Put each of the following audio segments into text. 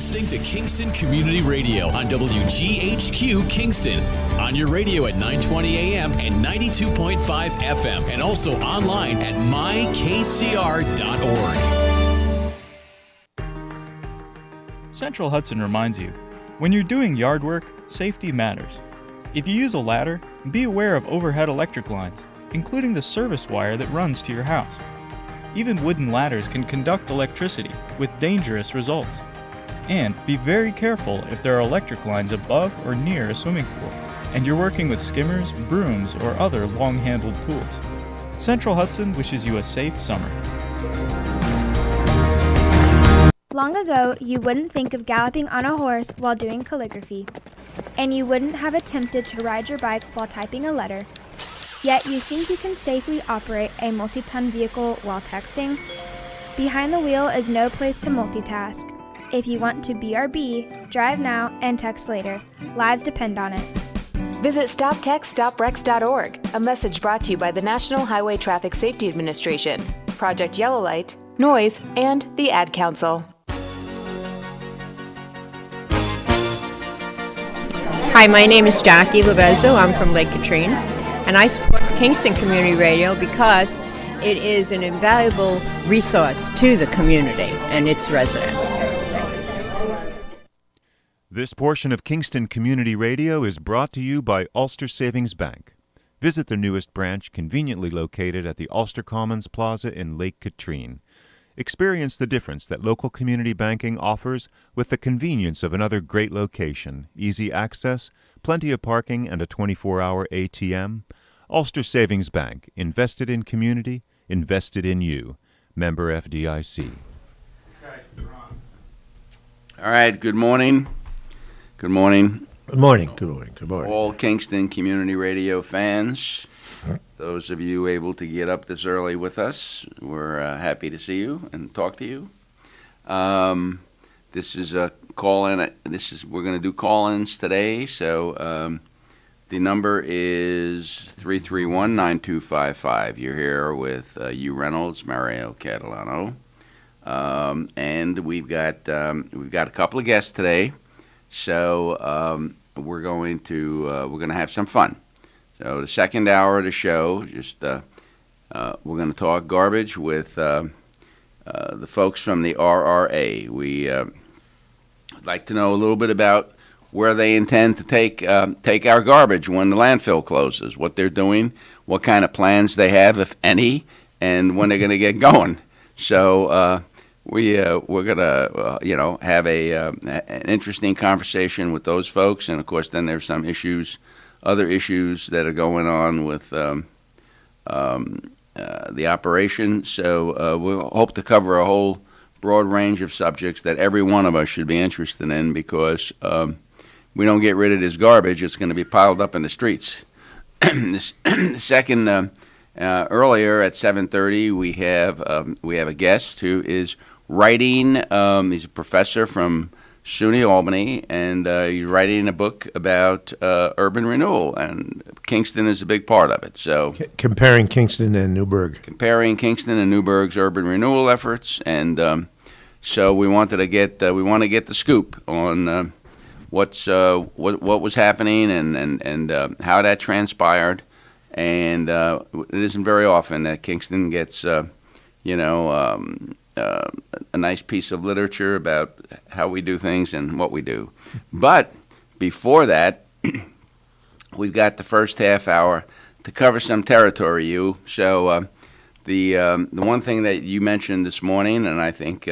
listening to Kingston Community Radio on WGHQ Kingston. On your radio at 920 AM and 92.5 FM, and also online at mykcr.org. Central Hudson reminds you, when you're doing yard work, safety matters. If you use a ladder, be aware of overhead electric lines, including the service wire that runs to your house. Even wooden ladders can conduct electricity with dangerous results. And be very careful if there are electric lines above or near a swimming pool, and you're working with skimmers, brooms, or other long-handled tools. Central Hudson wishes you a safe summer. Long ago, you wouldn't think of galloping on a horse while doing calligraphy, and you wouldn't have attempted to ride your bike while typing a letter. Yet you think you can safely operate a multi-ton vehicle while texting? Behind the wheel is no place to multitask. If you want to BRB, drive now and text later. Lives depend on it. Visit StopTextStopWrecks.org, a message brought to you by the National Highway Traffic Safety Administration, Project Yellow Light, Noise, and the Ad Council. Hi, my name is Jackie Lovezzo. I'm from Lake Katrine, and I support Kingston Community Radio because it is an invaluable resource to the community and its residents. This portion of Kingston Community Radio is brought to you by Ulster Savings Bank. Visit their newest branch, conveniently located at the Ulster Commons Plaza in Lake Katrine. Experience the difference that local community banking offers with the convenience of another great location, easy access, plenty of parking, and a 24-hour ATM. Ulster Savings Bank, invested in community, invested in you. Member FDIC. All right, good morning. Good morning. Good morning. Good morning. Good morning. All Kingston Community Radio fans. Those of you able to get up this early with us, we're happy to see you and talk to you. This is a call-in. We're going to do call-ins today. So the number is 331-9255. You're here with Hugh Reynolds, Mario Catalano, and we've got a couple of guests today. So we're going to have some fun. So the second hour of the show, we're going to talk garbage with the folks from the RRA. We like to know a little bit about where they intend to take our garbage when the landfill closes, what they're doing, what kind of plans they have, if any, and when they're going to get going. So we're going to have an interesting conversation with those folks, and of course then there's some other issues that are going on with the operation. So we'll hope to cover a whole broad range of subjects that every one of us should be interested in, because we don't get rid of this garbage, it's going to be piled up in the streets. The second, earlier at 7:30, we have a guest who is writing. He's a professor from SUNY Albany, and he's writing a book about urban renewal, and Kingston is a big part of it. So comparing Kingston and Newburgh. Comparing Kingston and Newburgh's urban renewal efforts, and so we want to get the scoop on what was happening and how that transpired, and it isn't very often that Kingston gets a nice piece of literature about how we do things and what we do. But before that, we've got the first half hour to cover some territory, So the one thing that you mentioned this morning, and I think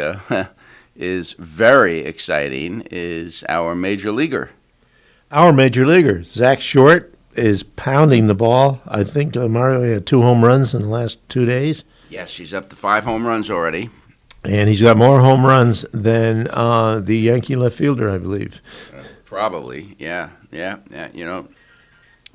is very exciting, is our major leaguer. Our major leaguer, Zach Short, is pounding the ball. I think Mario had 2 home runs in the last 2 days. Yes, he's up to 5 home runs already. And he's got more home runs than the Yankee left fielder, I believe. Probably, yeah.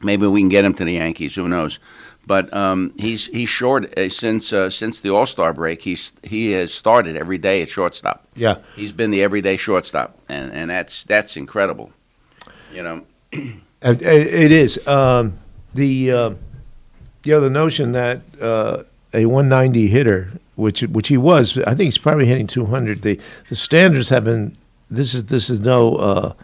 Maybe we can get him to the Yankees. Who knows? But he's short since the All-Star break. He has started every day at shortstop. Yeah, he's been the everyday shortstop, and that's incredible. It is the notion that a 190 hitter. Which he was. I think he's probably hitting 200. The standards have been this is no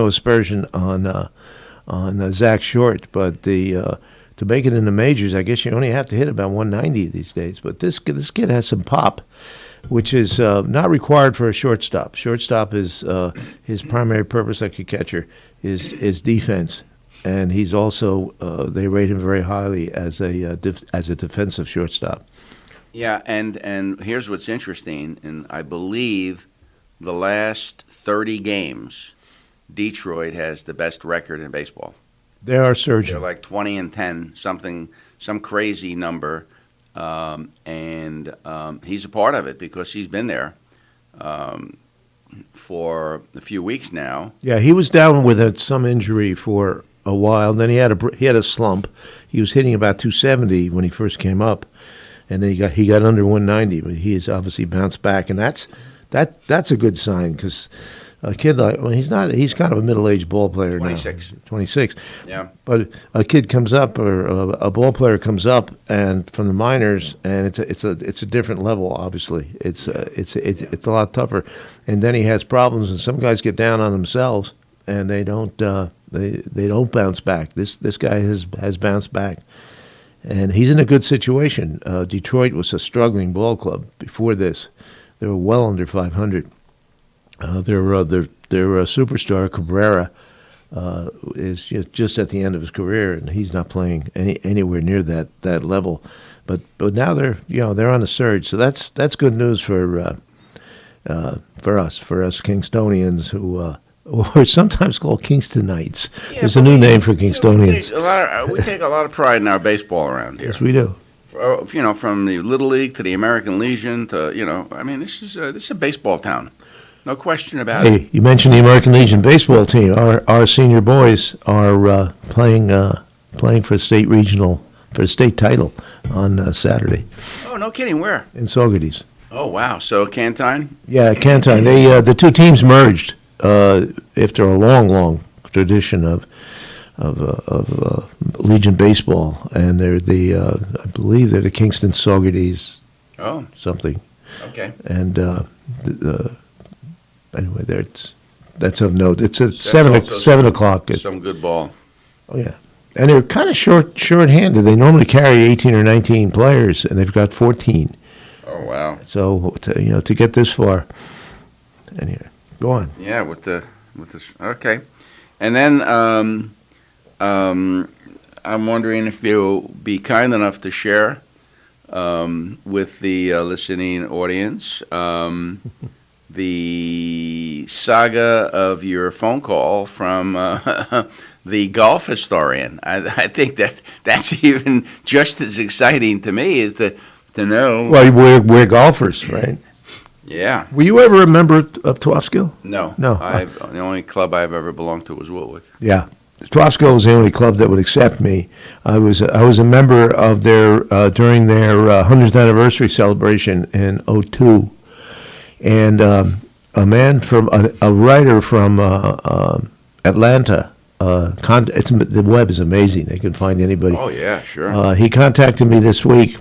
aspersion on Zach Short, but to make it in the majors, I guess you only have to hit about 190 these days. But this kid has some pop, which is not required for a shortstop. Shortstop is his primary purpose, like a catcher, is defense, and he's also they rate him very highly as a defensive shortstop. Yeah, and here's what's interesting, and I believe the last 30 games, Detroit has the best record in baseball. They are surging. They're like 20-10, some crazy number, and he's a part of it because he's been there for a few weeks now. Yeah, he was down with some injury for a while. Then he had a slump. He was hitting about 270 when he first came up, and then he got under 190. But he has obviously bounced back, and that's a good sign because a kid he's kind of a middle-aged ball player 26. now. 26. Yeah. But a kid comes up, or a ball player comes up, and from the minors, and it's a different level. Obviously, it's a lot tougher. And then he has problems, and some guys get down on themselves, and they don't bounce back. This guy has bounced back, and he's in a good situation. Detroit was a struggling ball club before this. They were well under 500. Their superstar Cabrera is just at the end of his career, and he's not playing anywhere near that level. But now they're on the surge, so that's good news for us Kingstonians who are sometimes called Kingstonites. Yeah, there's a new name for Kingstonians. We take a lot of pride in our baseball around here. Yes, we do. From the Little League to the American Legion to this is a baseball town. No question about it. Hey, you mentioned the American Legion baseball team. Our senior boys are playing for a state title on Saturday. Oh, no kidding! Where? In Saugerties. Oh, wow! So Cantine? Yeah, Cantine. The two teams merged after a long tradition of Legion baseball, and they're I believe they're the Kingston Saugerties. Oh. Something. Okay. And anyway, that's of note. It's at 7 o'clock. Some good ball. Oh yeah, and they're kind of short-handed. They normally carry 18 or 19 players, and they've got 14. Oh wow! So to get this far, anyway, go on. Yeah, with this. Okay, and then I'm wondering if you'll be kind enough to share with the listening audience. The saga of your phone call from the golf historian. I think that's even just as exciting to me is to know. Well, we're golfers, right? Yeah. Were you ever a member of Twaffskill? No. No. The only club I've ever belonged to was Woolwich. Yeah. Twaffskill was the only club that would accept me. I was a member of their during their 100th anniversary celebration in '02. And a writer from Atlanta. The web is amazing. They can find anybody. Oh yeah, sure. He contacted me this week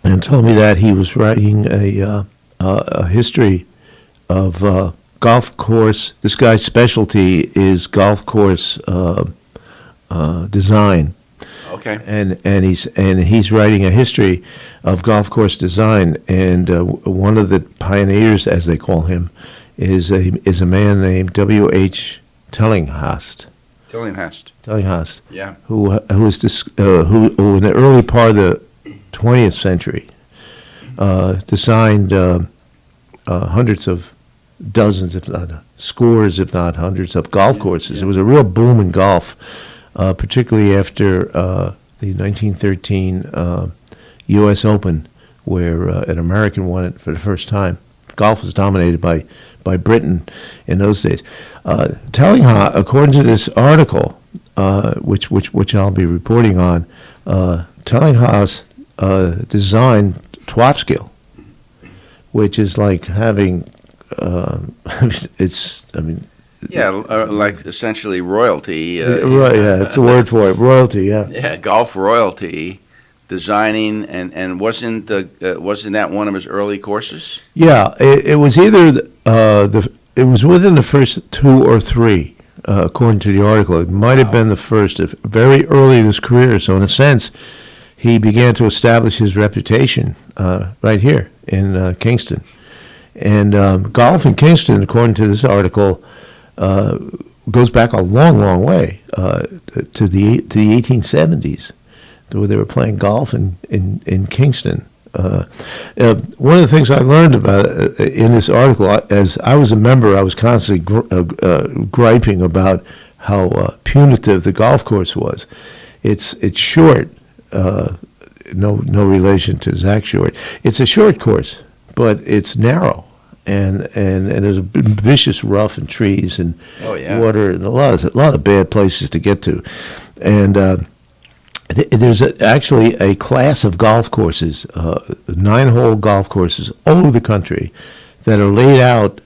and told me that he was writing a history of golf course. This guy's specialty is golf course design. Okay. And he's writing a history of golf course design, and one of the pioneers, as they call him, is a man named W.H. Tillinghast. Tillinghast. Yeah. Who in the early part of the 20th century designed hundreds of dozens, if not scores, if not hundreds of golf courses. It was a real boom in golf. Particularly after the 1913 U.S. Open, where an American won it for the first time. Golf was dominated by Britain in those days. Tillinghast, according to this article, which I'll be reporting on, Tillinghast designed Twaffskill, which is like having Yeah, like essentially royalty. Right, yeah, it's a word for it, royalty, yeah. Yeah, golf royalty, designing, and wasn't that one of his early courses? Yeah, it was either it was within the first 2 or 3, according to the article. It might have been the first, very early in his career. So in a sense, he began to establish his reputation right here in Kingston. And golf in Kingston, according to this article, goes back a long, long way to the 1870s, where they were playing golf in Kingston. One of the things I learned about in this article, as I was a member, I was constantly griping about how punitive the golf course was. It's short, no relation to Zach Short. It's a short course, but it's narrow, and there's a vicious rough and trees and water and a lot of bad places to get to, and there's actually a class of golf courses, 9-hole golf courses all over the country, that are laid out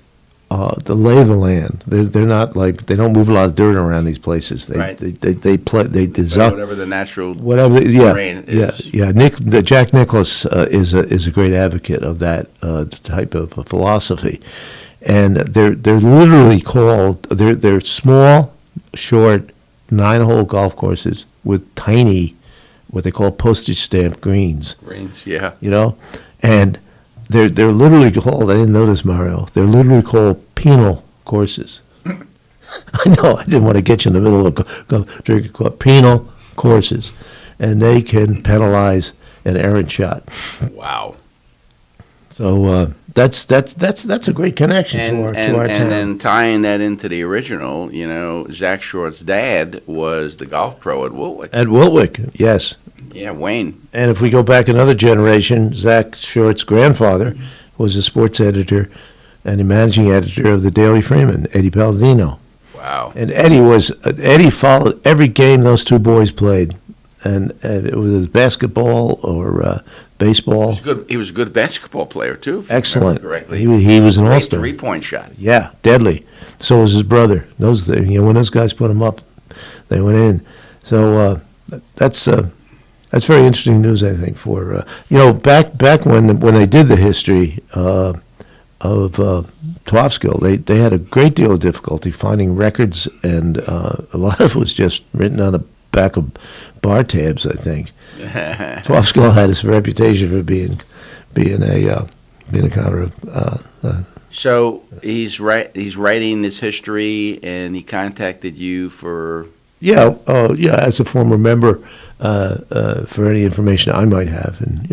to lay the land. They're not like, they don't move a lot of dirt around these places. They design whatever the natural terrain is. Jack Nicklaus is a great advocate of that type of philosophy, and they're literally called, they're small, short 9-hole golf courses with tiny, what they call postage stamp greens. Greens, yeah. And they're literally called, I didn't know this, Mario, they're literally called penal courses. I know, I didn't want to get you in the middle of drinking coffee. Penal courses. And they can penalize an errant shot. Wow. So that's a great connection to our town. And then tying that into the original, Zach Short's dad was the golf pro at Wiltwick. At Wiltwick, yes. Yeah, Wayne. And if we go back another generation, Zach Short's grandfather was a sports editor and a managing editor of the Daily Freeman, Eddie Palladino. Wow. And Eddie followed every game those two boys played, and it was basketball or baseball. He was a good basketball player too. If Excellent. I remember correctly. He was an Great all-star. 3-point shot. Yeah, deadly. So was his brother. When those guys put him up, they went in. So that's very interesting news, I think. For back when they did the history of Twofskill, they had a great deal of difficulty finding records, and a lot of it was just written on the back of bar tabs, I think. Twofskill had his reputation for being a kind of. So he's writing this history, and he contacted you for. As a former member, for any information I might have, and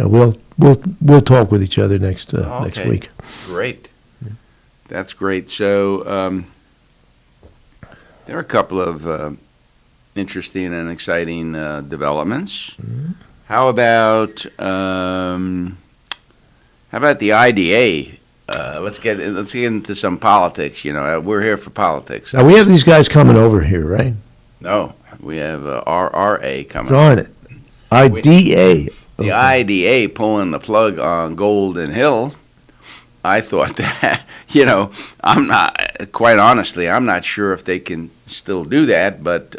we'll talk with each other next week. Great, that's great. So there are a couple of interesting and exciting developments. Mm-hmm. How about the IDA? Let's get into some politics. We're here for politics. Now we have these guys coming over here, right? No, we have RRA coming. Darn it, IDA. The IDA pulling the plug on Golden Hill. I thought that, I'm not, quite honestly, I'm not sure if they can still do that, but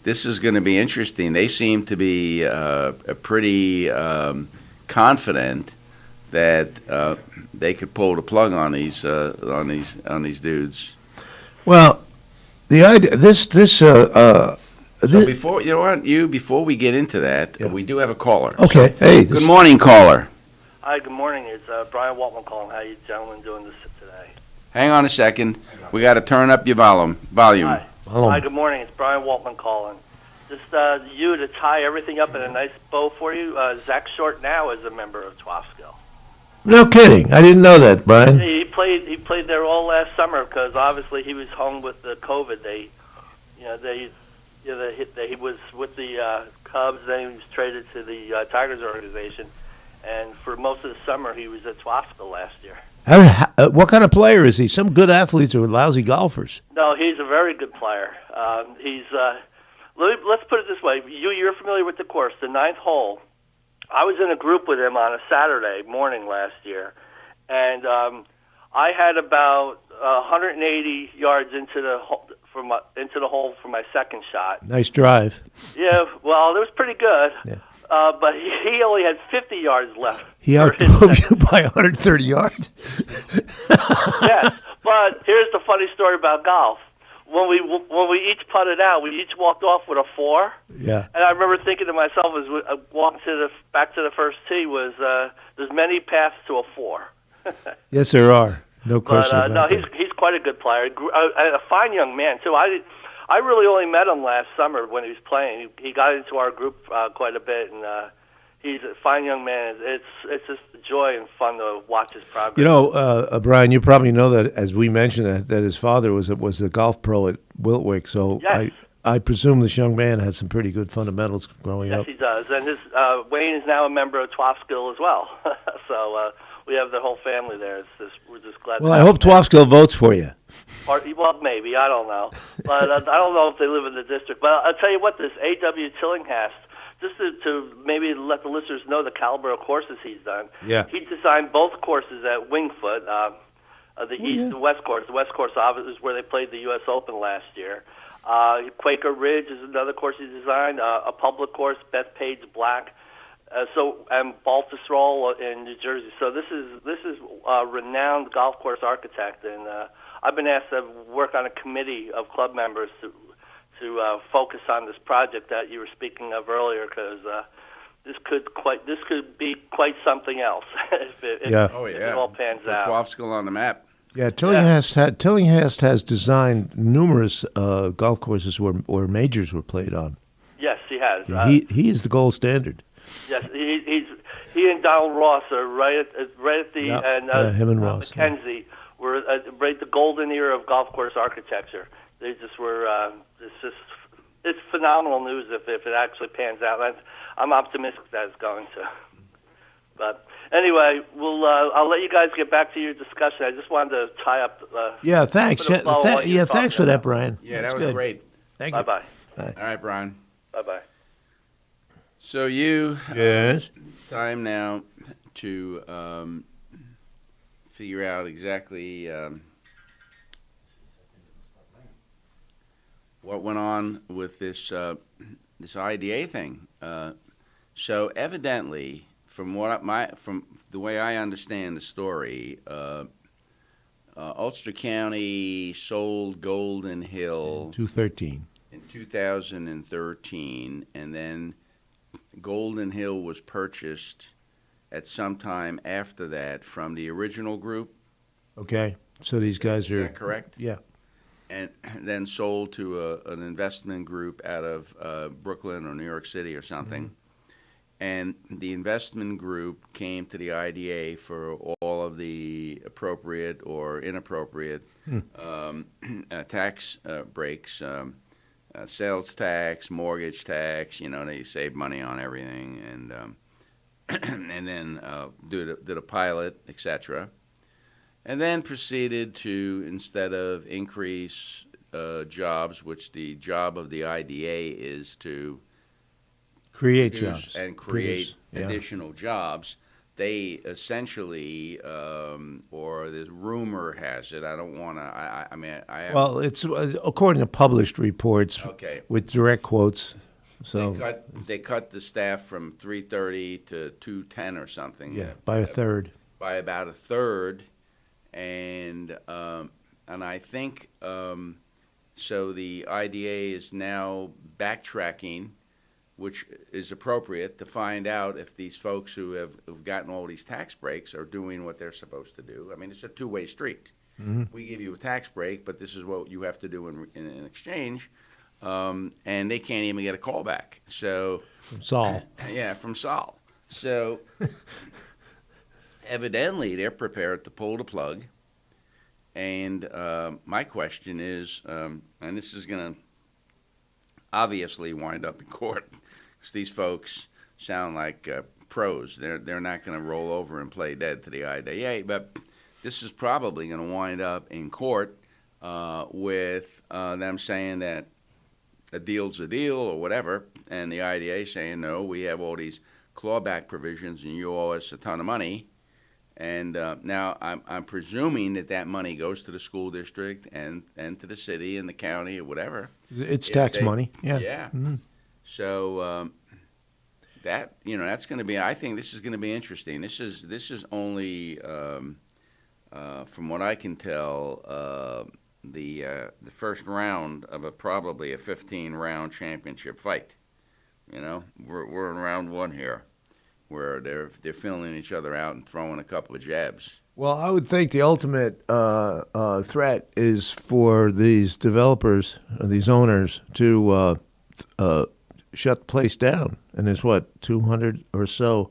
this is going to be interesting. They seem to be pretty confident that they could pull the plug on these dudes. Well, the idea, so before we get into that, we do have a caller. Okay. So, hey. Good morning, caller. Hi, good morning. It's Brian Waltman calling. How you gentlemen doing this today? Hang on a second. We got to turn up your volume. Hi. Hi, good morning. It's Brian Waltman calling. Just you to tie everything up in a nice bow for you. Zach Short now is a member of Twofskill. No kidding. I didn't know that, Brian. He played there all last summer because obviously he was home with the COVID. He was with the Cubs. Then he was traded to the Tigers organization, and for most of the summer he was at Twofskill last year. What kind of player is he? Some good athletes or lousy golfers? No, he's a very good player. Let's put it this way. You're familiar with the course, the 9th hole. I was in a group with him on a Saturday morning last year, and I had about 180 yards into the hole for my second shot. Nice drive. Yeah, well, it was pretty good. Yeah. But he only had 50 yards left. He outdrove you by 130 yards. Yes, but here's the funny story about golf. When we each putted out, we each walked off with a 4. Yeah. And I remember thinking to myself as we walking back to the first tee was there's many paths to a 4. Yes, there are. No question But about no, that. he's quite a good player. A fine young man too. I really only met him last summer when he was playing. He got into our group quite a bit, and he's a fine young man. It's just a joy and fun to watch his progress. You know, Brian, you probably know that, as we mentioned, that his father was a golf pro at Wiltwick. So Yes. I presume this young man had some pretty good fundamentals growing Yes, up. he does. And his Wayne is now a member of Twaffskill as well. So we have the whole family there. We're just glad. Well, to I have hope him there. Twaffskill votes for you. Well, maybe. I don't know. But I don't know if they live in the district. But I'll tell you what, this A.W. Tillinghast, just to maybe let the listeners know the caliber of courses he's done. Yeah. He designed both courses at Wingfoot, the East and West course. The West course obviously is where they played the U.S. Open last year. Quaker Ridge is another course he designed, a public course, Bethpage Black. And Baltusrol in New Jersey. So this is a renowned golf course architect, and I've been asked to work on a committee of club members to focus on this project that you were speaking of earlier, because this could be quite something else if it all pans Put out. Twaffskill on the map. Yeah, Tillinghast has designed numerous golf courses where majors were played on. Yes, he has. Yeah, he is the gold standard. Yes, he and Donald Ross are right at the and him and Ross, Mackenzie were right the golden era of golf course architecture. They just were. It's phenomenal news if it actually pans out. I'm optimistic that it's going to. But anyway, I'll let you guys get back to your discussion. I just wanted to tie up. Yeah, thanks. Thanks for that, Brian. Yeah, That's that was good. great. Thank you. Bye. All right, Brian. Bye. So you Yes. time now to figure out exactly what went on with this IDA thing. So evidently, from the way I understand the story, Ulster County sold Golden Hill 213. in 2013, and then Golden Hill was purchased at some time after that from the original group. Okay, so these guys are Is that correct? Yeah. And then sold to an investment group out of Brooklyn or New York City or something. Mm-hmm. And the investment group came to the IDA for all of the appropriate or inappropriate tax breaks, sales tax, mortgage tax. They save money on everything, and then did a pilot, etc. And then proceeded to, instead of increase jobs, which the job of the IDA is to Create produce jobs. and create Produce, yeah. additional jobs, they essentially, or this rumor has it, I don't want to, I have. Well, it's according to published reports Okay. with direct quotes. So They cut the staff from 330 to 210 or something. yeah, by a third. By about a third, and I think so. The IDA is now backtracking, which is appropriate, to find out if these folks who've gotten all these tax breaks are doing what they're supposed to do. I mean, it's a two-way street. Mm-hmm. We give you a tax break, but this is what you have to do in exchange, and they can't even get a call back. So, From Saul. yeah, from Saul. So, evidently, they're prepared to pull the plug. And my question is, and this is going to obviously wind up in court, because these folks sound like pros. They're not going to roll over and play dead to the IDA, but this is probably going to wind up in court with them saying that a deal's a deal or whatever, and the IDA saying, no, we have all these clawback provisions and you owe us a ton of money. And now I'm presuming that money goes to the school district and to the city and the county or whatever. It's tax money. Yeah. Yeah. Mm-hmm. So that's going to be. I think this is going to be interesting. This is only from what I can tell, the first round of probably a 15-round championship fight. You know, we're in round one here, where they're filling each other out and throwing a couple of jabs. Well, I would think the ultimate threat is for these developers, these owners, to shut the place down. And there's, 200 or so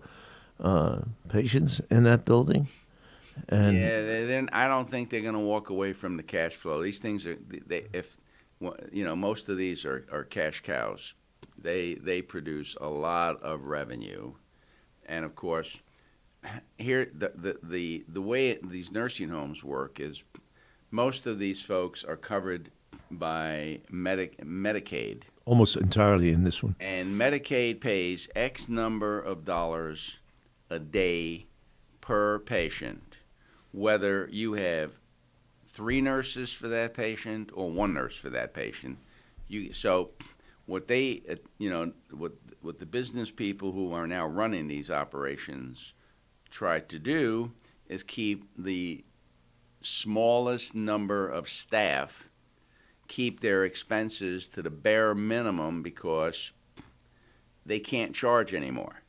patients in that building? And yeah, I don't think they're going to walk away from the cash flow. These things are, most of these are cash cows. They produce a lot of revenue, and of course, here the way these nursing homes work is most of these folks are covered by Medicaid. Almost entirely in this one. And Medicaid pays X number of dollars a day per patient, whether you have 3 nurses for that patient or 1 nurse for that patient. So what they, what the business people who are now running these operations try to do is keep the smallest number of staff, keep their expenses to the bare minimum because they can't charge anymore.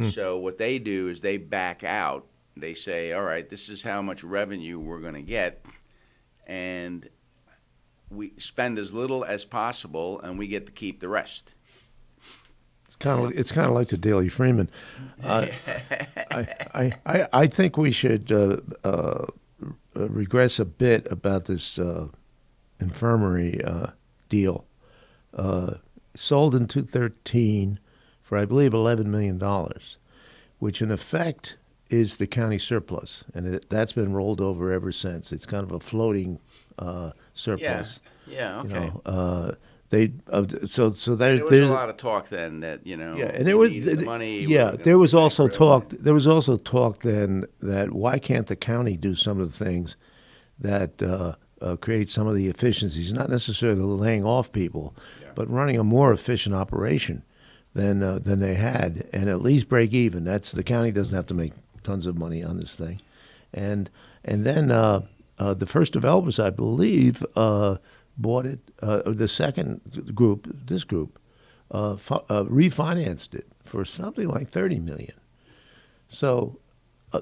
So what they do is they back out. They say, all right, this is how much revenue we're going to get, and we spend as little as possible, and we get to keep the rest. It's kind of like the Daily Freeman. I think we should regress a bit about this infirmary deal. Sold in 2013 for, I believe, $11 million, which in effect is the county surplus, and that's been rolled over ever since. It's kind of a floating surplus. Yeah. Okay. There was a lot of talk then that and there was the money. Yeah, there was also talk. There was also talk then that why can't the county do some of the things that create some of the efficiencies, not necessarily laying off people, but running a more efficient operation than they had, and at least break even. That's the county doesn't have to make tons of money on this thing, and then the first developers, I believe, bought it. The second group, this group, refinanced it for something like $30 million. So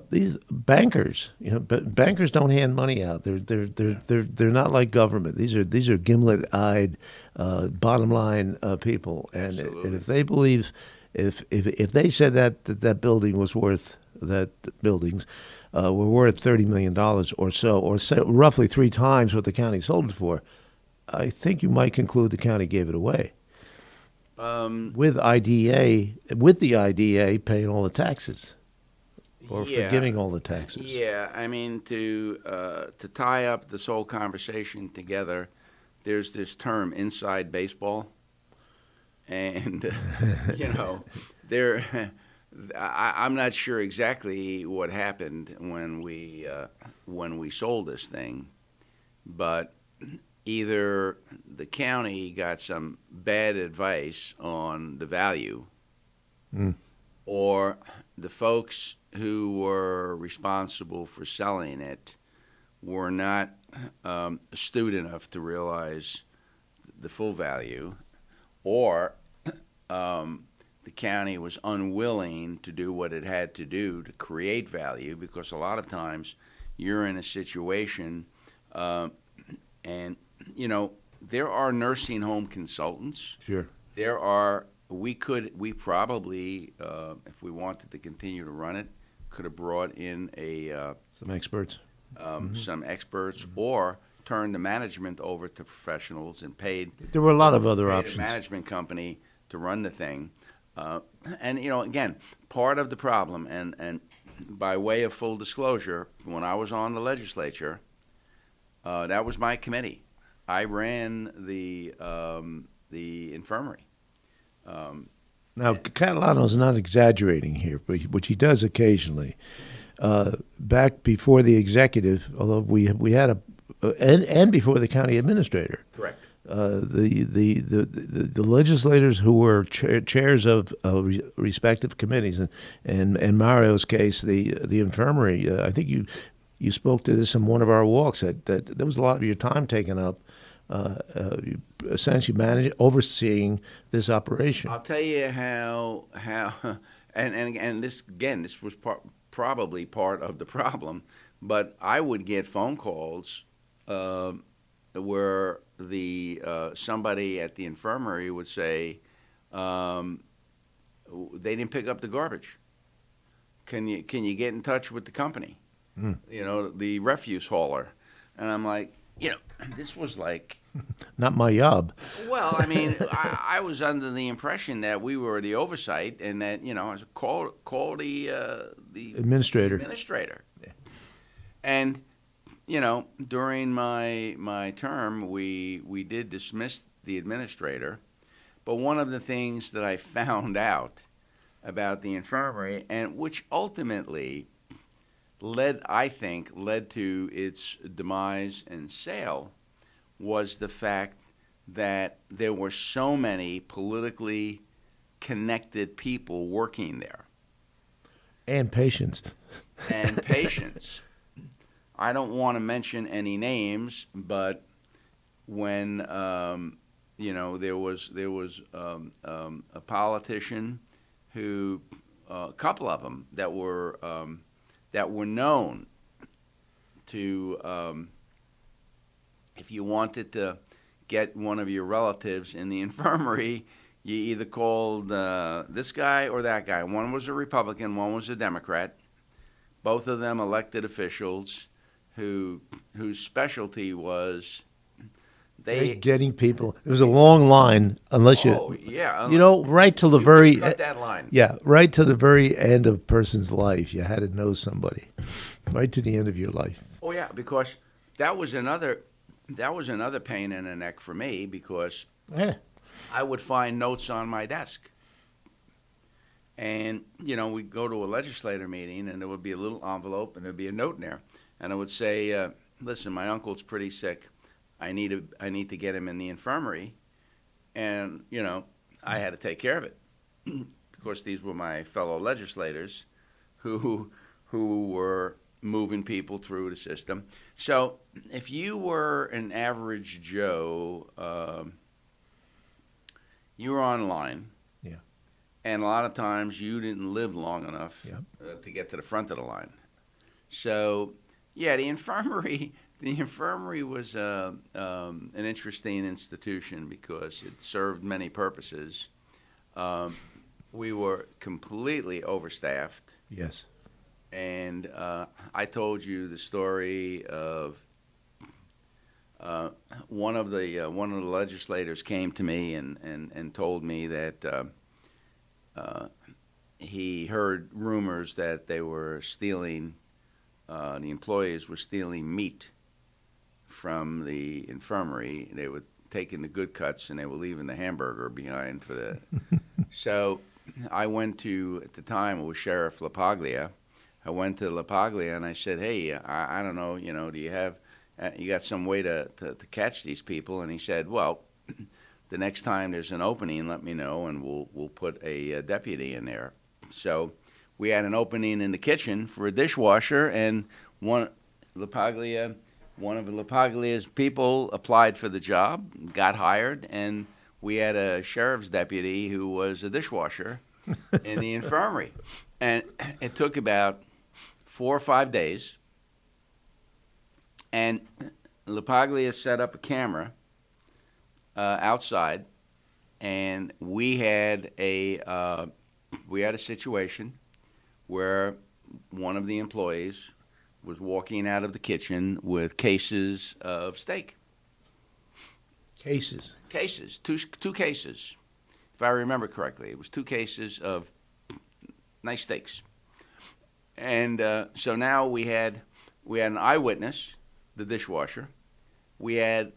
these bankers, bankers don't hand money out. They're not like government. These are gimlet-eyed, bottom line people. And if they believe, if they said that building was worth buildings were worth $30 million or so, roughly 3 times what the county sold it for, I think you might conclude the county gave it away. With the IDA paying all the taxes. Or forgiving all the taxes. Yeah, I mean, to tie up this whole conversation together, there's this term inside baseball, and I'm not sure exactly what happened when we sold this thing, but either the county got some bad advice on the value, or the folks who were responsible for selling it were not astute enough to realize the full value, or the county was unwilling to do what it had to do to create value, because a lot of times you're in a situation and there are nursing home consultants. Sure. We probably, if we wanted to continue to run it, could have brought in some experts, or turned the management over to professionals and paid. There were a lot of other options. A management company to run the thing, and again, part of the problem, and by way of full disclosure, when I was on the legislature, that was my committee. I ran the infirmary. Now, Catalano's not exaggerating here, but which he does occasionally. Back before the executive, although we had and before the county administrator. Correct. The legislators who were chairs of respective committees, and in Mario's case, the infirmary. I think you spoke to this in one of our walks, that there was a lot of your time taken up, essentially overseeing this operation. I'll tell you how and this again, this was probably part of the problem, but I would get phone calls where the somebody at the infirmary would say they didn't pick up the garbage. Can you get in touch with the company? The refuse hauler. And I'm like, this was like not my job. Well, I mean, I was under the impression that we were the oversight and that, I was call the administrator. Yeah. And, during my term, we did dismiss the administrator. But one of the things that I found out about the infirmary, and which ultimately led to its demise and sale, was the fact that there were so many politically connected people working there. And patients. I don't want to mention any names, but when there was a politician who, a couple of them that were known to, if you wanted to get one of your relatives in the infirmary, you either called this guy or that guy. One was a Republican, one was a Democrat. Both of them elected officials whose specialty was getting people. It was a long line, unless you. Oh yeah. Right till the very. Cut that line. Yeah, right to the very end of a person's life, you had to know somebody, right to the end of your life. Oh yeah, because that was another pain in the neck for me, because I would find notes on my desk. And, we'd go to a legislator meeting, and there would be a little envelope, and there'd be a note in there. And I would say, listen, my uncle's pretty sick. I need to get him in the infirmary. And, I had to take care of it. Of course, these were my fellow legislators who were moving people through the system. So if you were an average Joe, you were online. Yeah. And a lot of times you didn't live long enough to get to the front of the line. So, yeah, the infirmary was an interesting institution because it served many purposes. We were completely overstaffed. Yes. And I told you the story of one of the legislators came to me and told me that he heard rumors that they were stealing, the employees were stealing meat from the infirmary. They were taking the good cuts and they were leaving the hamburger behind for the. So I went to, at the time it was Sheriff LaPaglia. I went to LaPaglia and I said, hey, I don't know, do you have, you got some way to catch these people? And he said, well, the next time there's an opening, let me know and we'll put a deputy in there. So we had an opening in the kitchen for a dishwasher, and one of LaPaglia's people applied for the job, got hired, and we had a sheriff's deputy who was a dishwasher in the infirmary. And it took about 4 or 5 days, and LaPaglia set up a camera outside, and we had a situation where one of the employees was walking out of the kitchen with cases of steak. Cases, two cases, if I remember correctly. It was 2 cases of nice steaks. And so now we had an eyewitness, the dishwasher. We had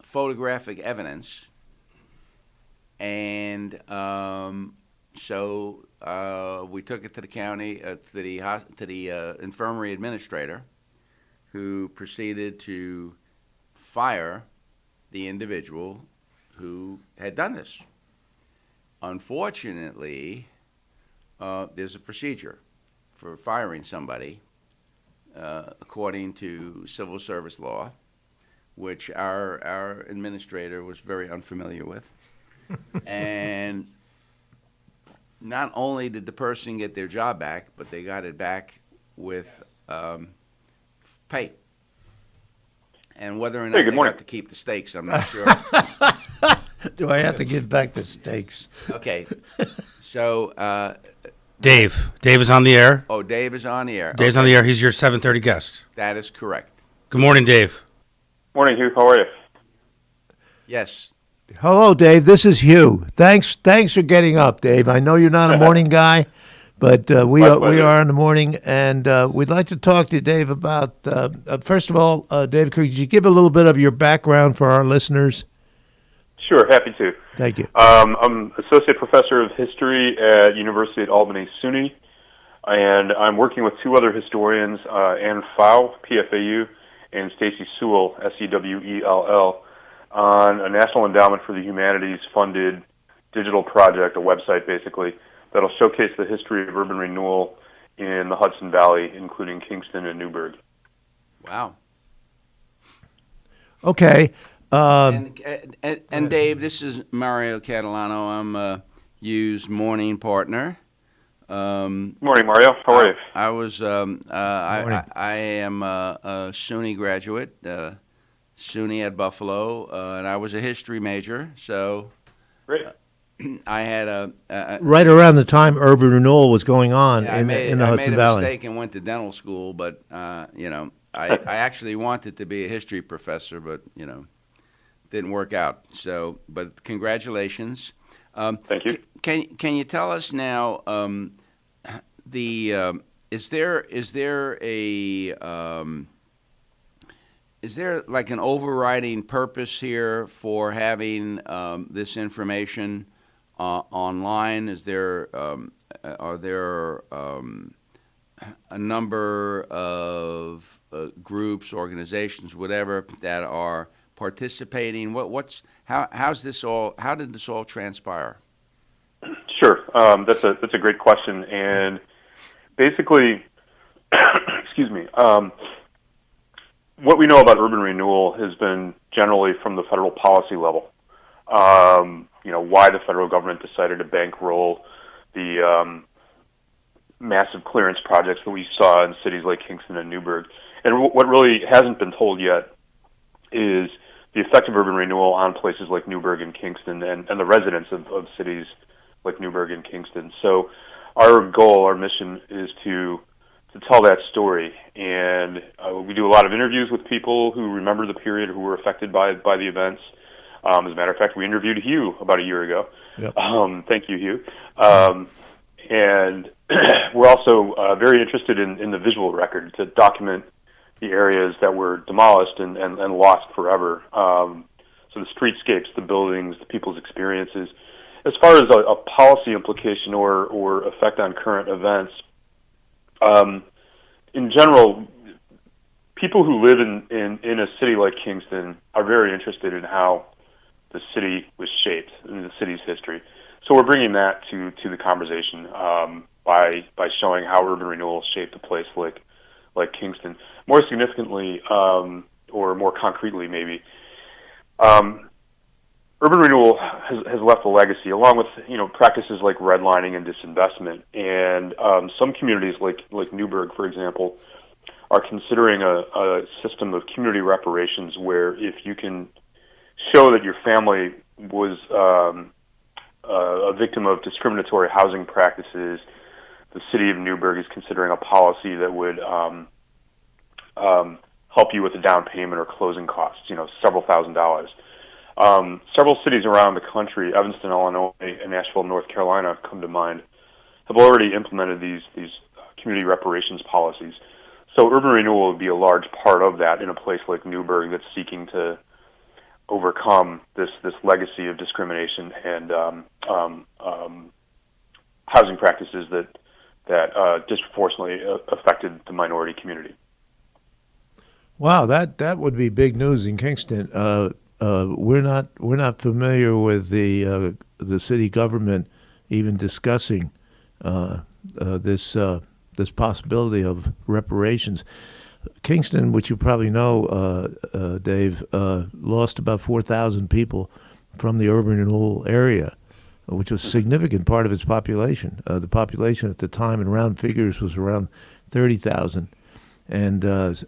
photographic evidence, and so we took it to the county, to the infirmary administrator, who proceeded to fire the individual who had done this. Unfortunately, there's a procedure for firing somebody according to civil service law, which our administrator was very unfamiliar with. And not only did the person get their job back, but they got it back with pay. And whether or not they got to keep the stakes, I'm not sure. Do I have to give back the stakes? Okay. So, Dave is on the air. oh, Dave is on the air. Dave's on the air. He's your 7:30 guest. That is correct. Good morning, Dave. Morning, Hugh. How are you? Yes. Hello, Dave. This is Hugh. Thanks for getting up, Dave. I know you're not a morning guy, but we are in the morning, and we'd like to talk to you, Dave, about first of all, Dave, could you give a little bit of your background for our listeners? Sure, happy to. Thank you. I'm associate professor of history at University at Albany SUNY, and I'm working with two other historians, Ann Pfau, PFAU, and Stacy Sewell, SEWELL, on a National Endowment for the Humanities funded digital project, a website basically, that'll showcase the history of urban renewal in the Hudson Valley, including Kingston and Newburgh. Wow. Okay. And Dave, this is Mario Catalano. I'm Hugh's morning partner. Morning, Mario. How are you? I was I am a SUNY graduate, SUNY at Buffalo, and I was a history major. So great. I had a right around the time urban renewal was going on in the Hudson Valley. I made a mistake and went to dental school, but I actually wanted to be a history professor, but didn't work out. So, but congratulations. Thank you. Can you tell us now? Is there like an overriding purpose here for having this information online? Is there are there a number of groups, organizations, whatever, that are participating? How did this all transpire? Sure, that's a great question, and basically, excuse me, what we know about urban renewal has been generally from the federal policy level. Why the federal government decided to bankroll the massive clearance projects that we saw in cities like Kingston and Newburgh. And what really hasn't been told yet is the effect of urban renewal on places like Newburgh and Kingston and the residents of cities like Newburgh and Kingston. So our goal, our mission is to tell that story. And we do a lot of interviews with people who remember the period, who were affected by the events. As a matter of fact, we interviewed Hugh about a year ago. Yep. Thank you, Hugh. And we're also very interested in the visual record to document the areas that were demolished and lost forever. So the streetscapes, the buildings, the people's experiences. As far as a policy implication or effect on current events, in general, people who live in a city like Kingston are very interested in how the city was shaped, in the city's history. So we're bringing that to the conversation by showing how urban renewal shaped a place like Kingston. More significantly, or more concretely maybe, urban renewal has left a legacy, along with practices like redlining and disinvestment. And some communities like Newburgh, for example, are considering a system of community reparations where if you can show that your family was a victim of discriminatory housing practices, the city of Newburgh is considering a policy that would help you with a down payment or closing costs, several $1,000s. Several cities around the country, Evanston, Illinois, and Nashville, North Carolina, come to mind, have already implemented these community reparations policies. So urban renewal would be a large part of that in a place like Newburgh that's seeking to overcome this legacy of discrimination and housing practices that disproportionately affected the minority community. Wow, that would be big news in Kingston. We're not familiar with the city government even discussing this possibility of reparations. Kingston, which you probably know, Dave, lost about 4,000 people from the urban renewal area, which was a significant part of its population. The population at the time in round figures was around 30,000. And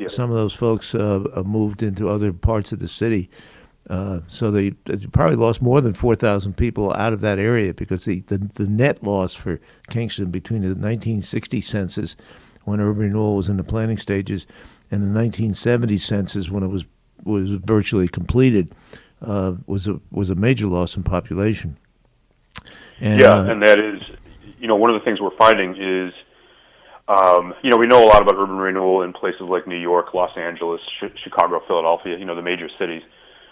some of those folks moved into other parts of the city. So they probably lost more than 4,000 people out of that area, because the net loss for Kingston between the 1960 census, when urban renewal was in the planning stages, and the 1970 census, when it was virtually completed, was a major loss in population. And, and that is, one of the things we're finding is, we know a lot about urban renewal in places like New York, Los Angeles, Chicago, Philadelphia, the major cities.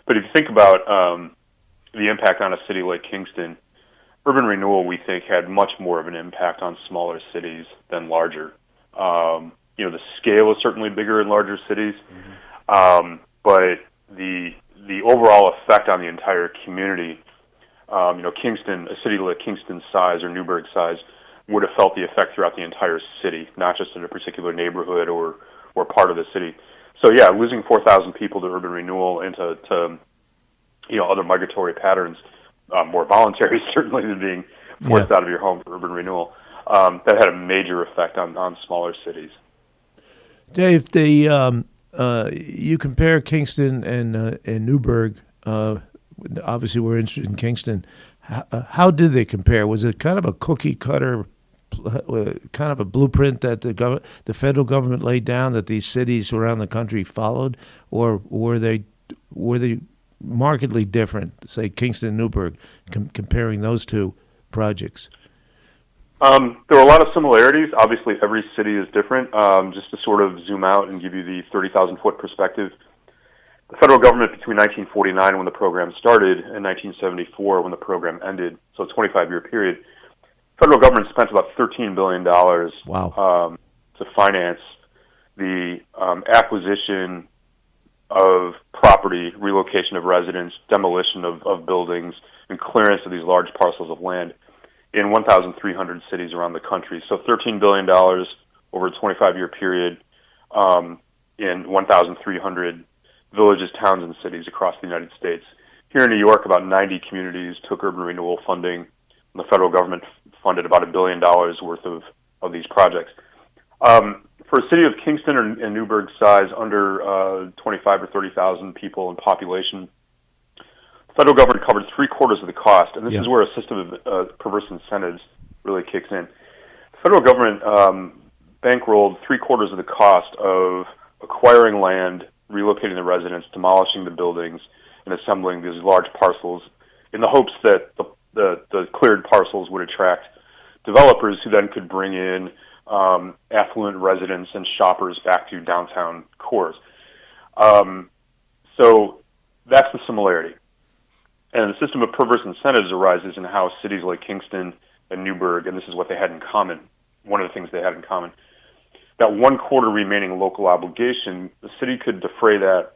But if you think about the impact on a city like Kingston, urban renewal, we think, had much more of an impact on smaller cities than larger. The scale is certainly bigger in larger cities, but the overall effect on the entire community, Kingston, a city like Kingston's size or Newburgh's size, would have felt the effect throughout the entire city, not just in a particular neighborhood or part of the city. So yeah, losing 4,000 people to urban renewal and to other migratory patterns, more voluntary certainly than being forced out of your home for urban renewal, that had a major effect on smaller cities. Dave, you compare Kingston and Newburgh. Obviously, we're interested in Kingston. How did they compare? Was it kind of a cookie cutter, kind of a blueprint that the federal government laid down that these cities around the country followed, or were they markedly different? Say Kingston and Newburgh, comparing those two projects. There are a lot of similarities. Obviously, every city is different. Just to sort of zoom out and give you the 30,000-foot perspective, the federal government between 1949, when the program started, and 1974, when the program ended, so a 25-year period, federal government spent about $13 billion to finance the acquisition of property, relocation of residents, demolition of buildings, and clearance of these large parcels of land in 1,300 cities around the country. So $13 billion over a 25-year period in 1,300 villages, towns, and cities across the United States. Here in New York, about 90 communities took urban renewal funding. The federal government funded about $1 billion worth of these projects. For a city of Kingston and Newburgh's size, under 25 or 30,000 people in population, the federal government covered 3/4 of the cost, and this is where a system of perverse incentives really kicks in. The federal government bankrolled 3/4 of the cost of acquiring land, relocating the residents, demolishing the buildings, and assembling these large parcels in the hopes that the cleared parcels would attract developers who then could bring in affluent residents and shoppers back to downtown cores. So that's the similarity. And the system of perverse incentives arises in how cities like Kingston and Newburgh, and this is what they had in common, one of the things they had in common, that 1/4 remaining local obligation, the city could defray that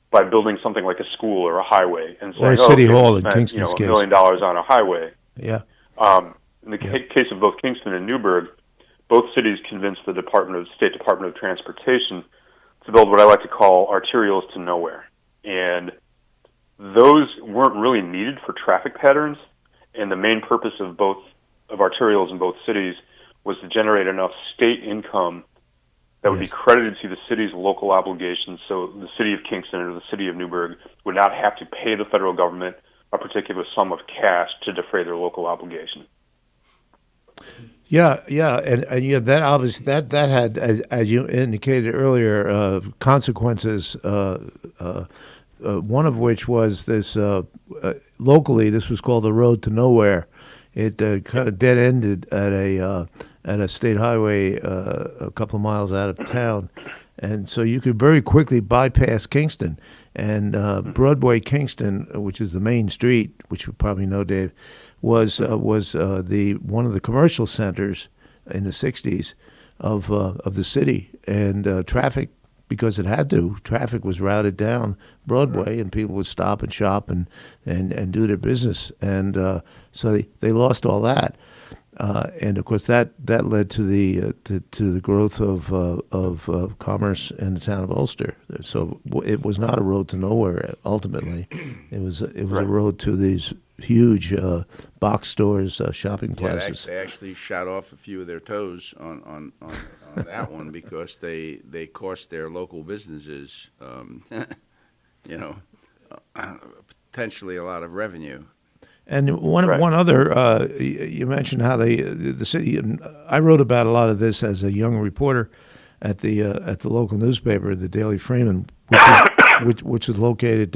by building something like a school or a highway, and saying, City Hall in Kingston's $1 million on a highway. Yeah. In the case of both Kingston and Newburgh, both cities convinced the State Department of Transportation to build what I like to call arterials to nowhere, and those weren't really needed for traffic patterns. And the main purpose of arterials in both cities was to generate enough state income that would be credited to the city's local obligations, so the city of Kingston or the city of Newburgh would not have to pay the federal government a particular sum of cash to defray their local obligation. And that obviously that had, as you indicated earlier, consequences. One of which was this locally. This was called the Road to Nowhere. It kind of dead ended at a state highway a couple of miles out of town, and so you could very quickly bypass Kingston. And Broadway Kingston, which is the main street, which you probably know, Dave, was the one of the commercial centers in the '60s of the city, and traffic, because it had to, traffic was routed down Broadway, and people would stop and shop and do their business, and so they lost all that. And of course, that led to the to the growth of commerce in the town of Ulster. So it was not a road to nowhere. Ultimately, it was a road to these huge box stores, shopping plazas. They actually shot off a few of their toes on that one because they cost their local businesses, potentially a lot of revenue. And one other, you mentioned how the city. And I wrote about a lot of this as a young reporter at the local newspaper, the Daily Freeman, which was located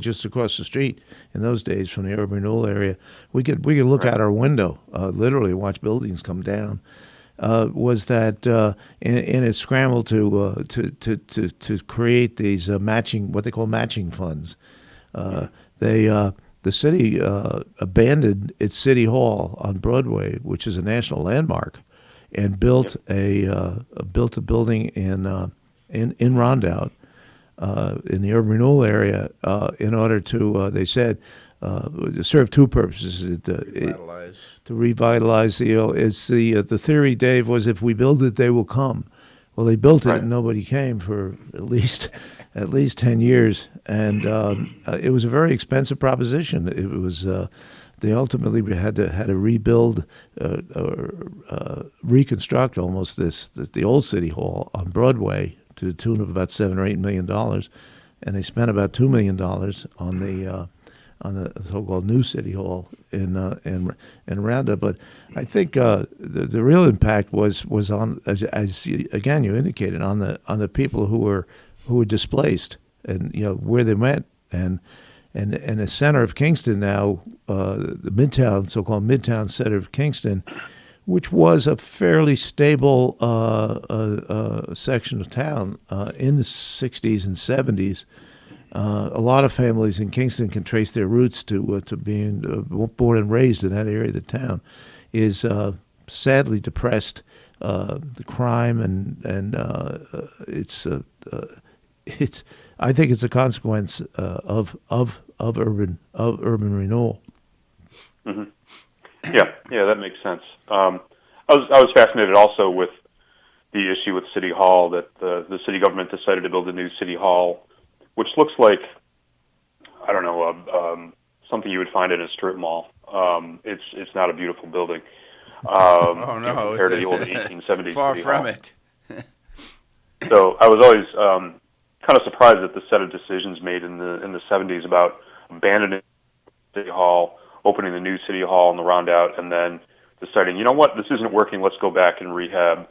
just across the street in those days from the urban renewal area. We could look out our window, literally watch buildings come down. Was that in its scramble to create these what they call matching funds? The city abandoned its city hall on Broadway, which is a national landmark, and built a building in Rondout in the urban renewal area in order to they said serve two purposes: to revitalize the theory, Dave, was if we build it, they will come. Well, they built it and nobody came for at least 10 years, and it was a very expensive proposition. It was they ultimately had to rebuild or reconstruct almost the old city hall on Broadway to the tune of about $7 or $8 million, and they spent about $2 million on the so-called new city hall in Roundup. But I think the real impact was on, as you indicated, on the people who were displaced, and where they went, and the center of Kingston now, the Midtown, so-called Midtown center of Kingston, which was a fairly stable section of town in the 60s and 70s. A lot of families in Kingston can trace their roots to being born and raised in that area of the town. Is sadly depressed. The crime and it's I think it's a consequence of urban renewal. Mm-hmm. Yeah, that makes sense. I was fascinated also with the issue with City Hall, that the city government decided to build a new City Hall, which looks like, I don't know, something you would find in a strip mall. It's not a beautiful building. Compared to the old 1870s Far City from Hall. it. So I was always kind of surprised at the set of decisions made in the 70s about abandoning City Hall, opening the new City Hall in the Roundout, and then deciding, you know what, this isn't working, let's go back and rehab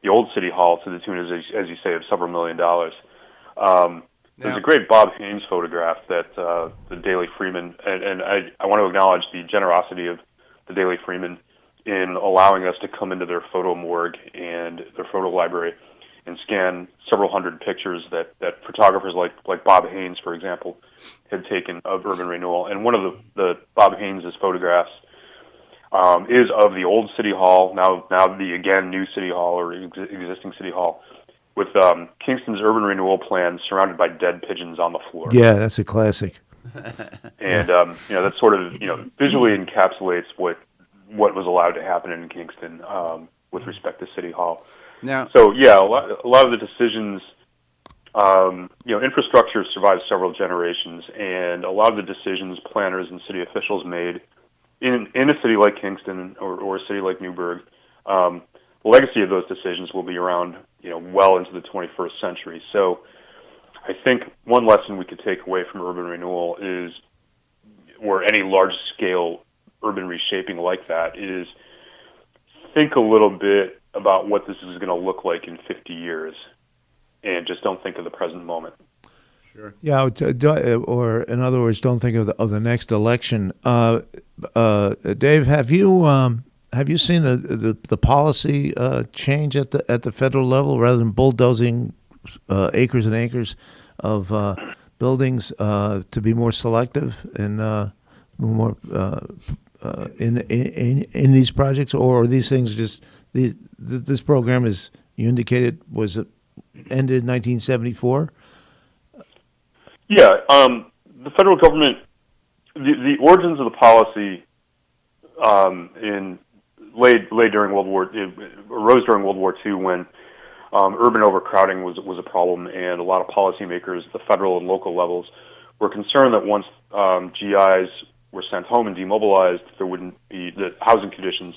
the old City Hall to the tune, as you say, of several $1 million. There's a great Bob Haynes photograph that the Daily Freeman, and I want to acknowledge the generosity of the Daily Freeman in allowing us to come into their photo morgue and their photo library and scan several hundred pictures that photographers like Bob Haynes, for example, had taken of urban renewal. And one of the Bob Haynes' photographs is of the old City Hall, now the again new City Hall or existing City Hall, with Kingston's urban renewal plan surrounded by dead pigeons on the floor. Yeah, that's a classic. And that sort of visually encapsulates what was allowed to happen in Kingston with respect to City Hall. Now, so yeah, a lot of the decisions, infrastructure survives several generations, and a lot of the decisions planners and city officials made in a city like Kingston or a city like Newburgh, the legacy of those decisions will be around, well into the 21st century. So I think one lesson we could take away from urban renewal is, or any large-scale urban reshaping like that, is think a little bit about what this is going to look like in 50 years, and just don't think of the present moment. Sure. Yeah, or in other words, don't think of the next election. Dave, have you seen the policy change at the federal level, rather than bulldozing acres and acres of buildings to be more selective and more in these projects, or are these things just this program, as you indicated, was ended in 1974? Yeah, the federal government, the origins of the policy late during it arose during World War II when urban overcrowding was a problem, and a lot of policymakers at the federal and local levels were concerned that once GIs were sent home and demobilized, the housing conditions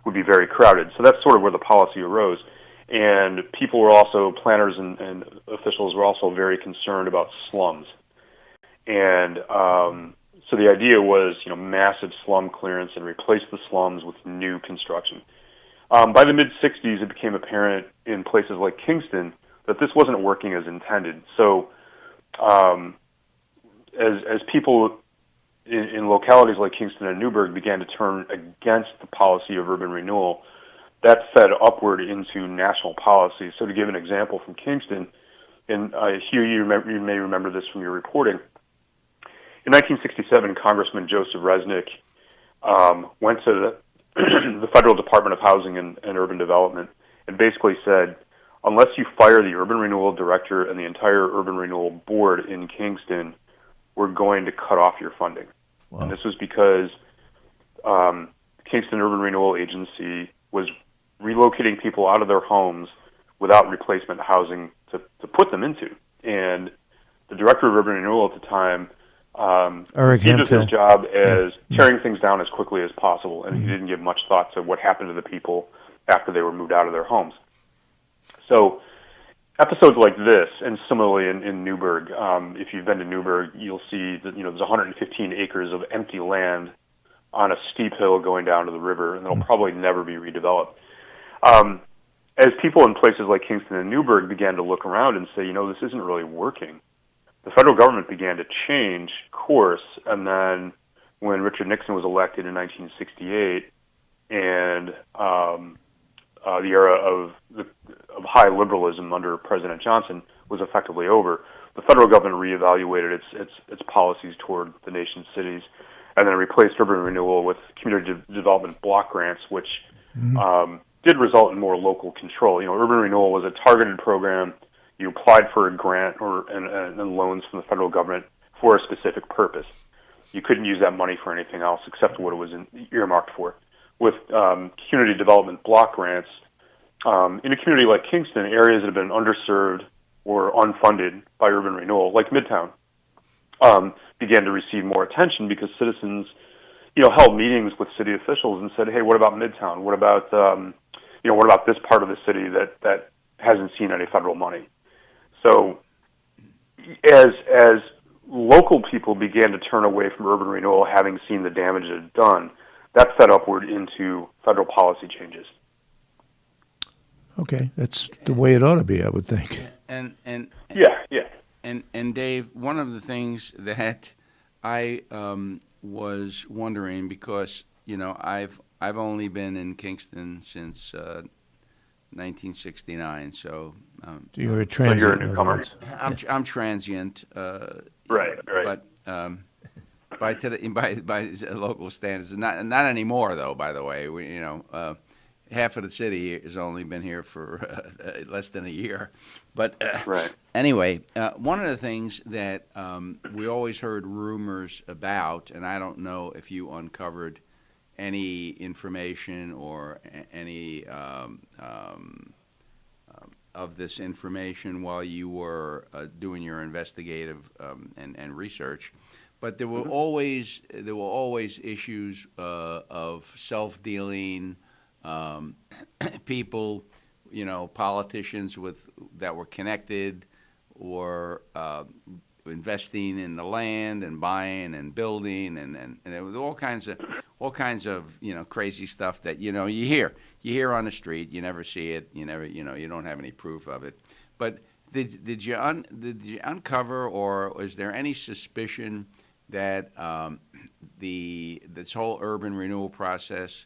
would be very crowded. So that's sort of where the policy arose. And people were also, planners and officials were also very concerned about slums. And so the idea was, massive slum clearance and replace the slums with new construction. By the mid-'60s, it became apparent in places like Kingston that this wasn't working as intended. So as people in localities like Kingston and Newburgh began to turn against the policy of urban renewal, that fed upward into national policy. So to give an example from Kingston, and Hugh, you may remember this from your reporting, in 1967, Congressman Joseph Resnick went to the Federal Department of Housing and Urban Development and basically said, unless you fire the urban renewal director and the entire urban renewal board in Kingston, we're going to cut off your funding. Wow. And this was because Kingston Urban Renewal Agency was relocating people out of their homes without replacement housing to put them into. And the director of urban renewal at the time he did his job as tearing things down as quickly as possible, and he didn't give much thought to what happened to the people after they were moved out of their homes. So episodes like this, and similarly in Newburgh, if you've been to Newburgh, you'll see that there's 115 acres of empty land on a steep hill going down to the river, and it'll probably never be redeveloped. As people in places like Kingston and Newburgh began to look around and say, this isn't really working, the federal government began to change course, and then when Richard Nixon was elected in 1968, and the era of high liberalism under President Johnson was effectively over, the federal government reevaluated its policies toward the nation's cities, and then replaced urban renewal with community development block grants, which did result in more local control. Urban renewal was a targeted program. You applied for a grant and loans from the federal government for a specific purpose. You couldn't use that money for anything else except what it was earmarked for. With community development block grants, in a community like Kingston, areas that have been underserved or unfunded by urban renewal, like Midtown, began to receive more attention because citizens, held meetings with city officials and said, "Hey, what about Midtown? What about what about this part of the city that hasn't seen any federal money?" So, as local people began to turn away from urban renewal, having seen the damage it had done, that fed upward into federal policy changes. Okay, that's the way it ought to be, I would think. And yeah. And Dave, one of the things that I was wondering, because I've only been in Kingston since 1969, so you're a transient. You're a newcomer. I'm transient. Right. But by local standards, not anymore though. By the way, half of the city has only been here for less than a year. But anyway, one of the things that we always heard rumors about, and I don't know if you uncovered any information or any of this information while you were doing your investigative and research, but there were always issues of self-dealing, people, politicians that were connected or investing in the land and buying and building and there was all kinds of crazy stuff that you hear on the street. You never see it. You never you don't have any proof of it. But did you uncover, or is there any suspicion that this whole urban renewal process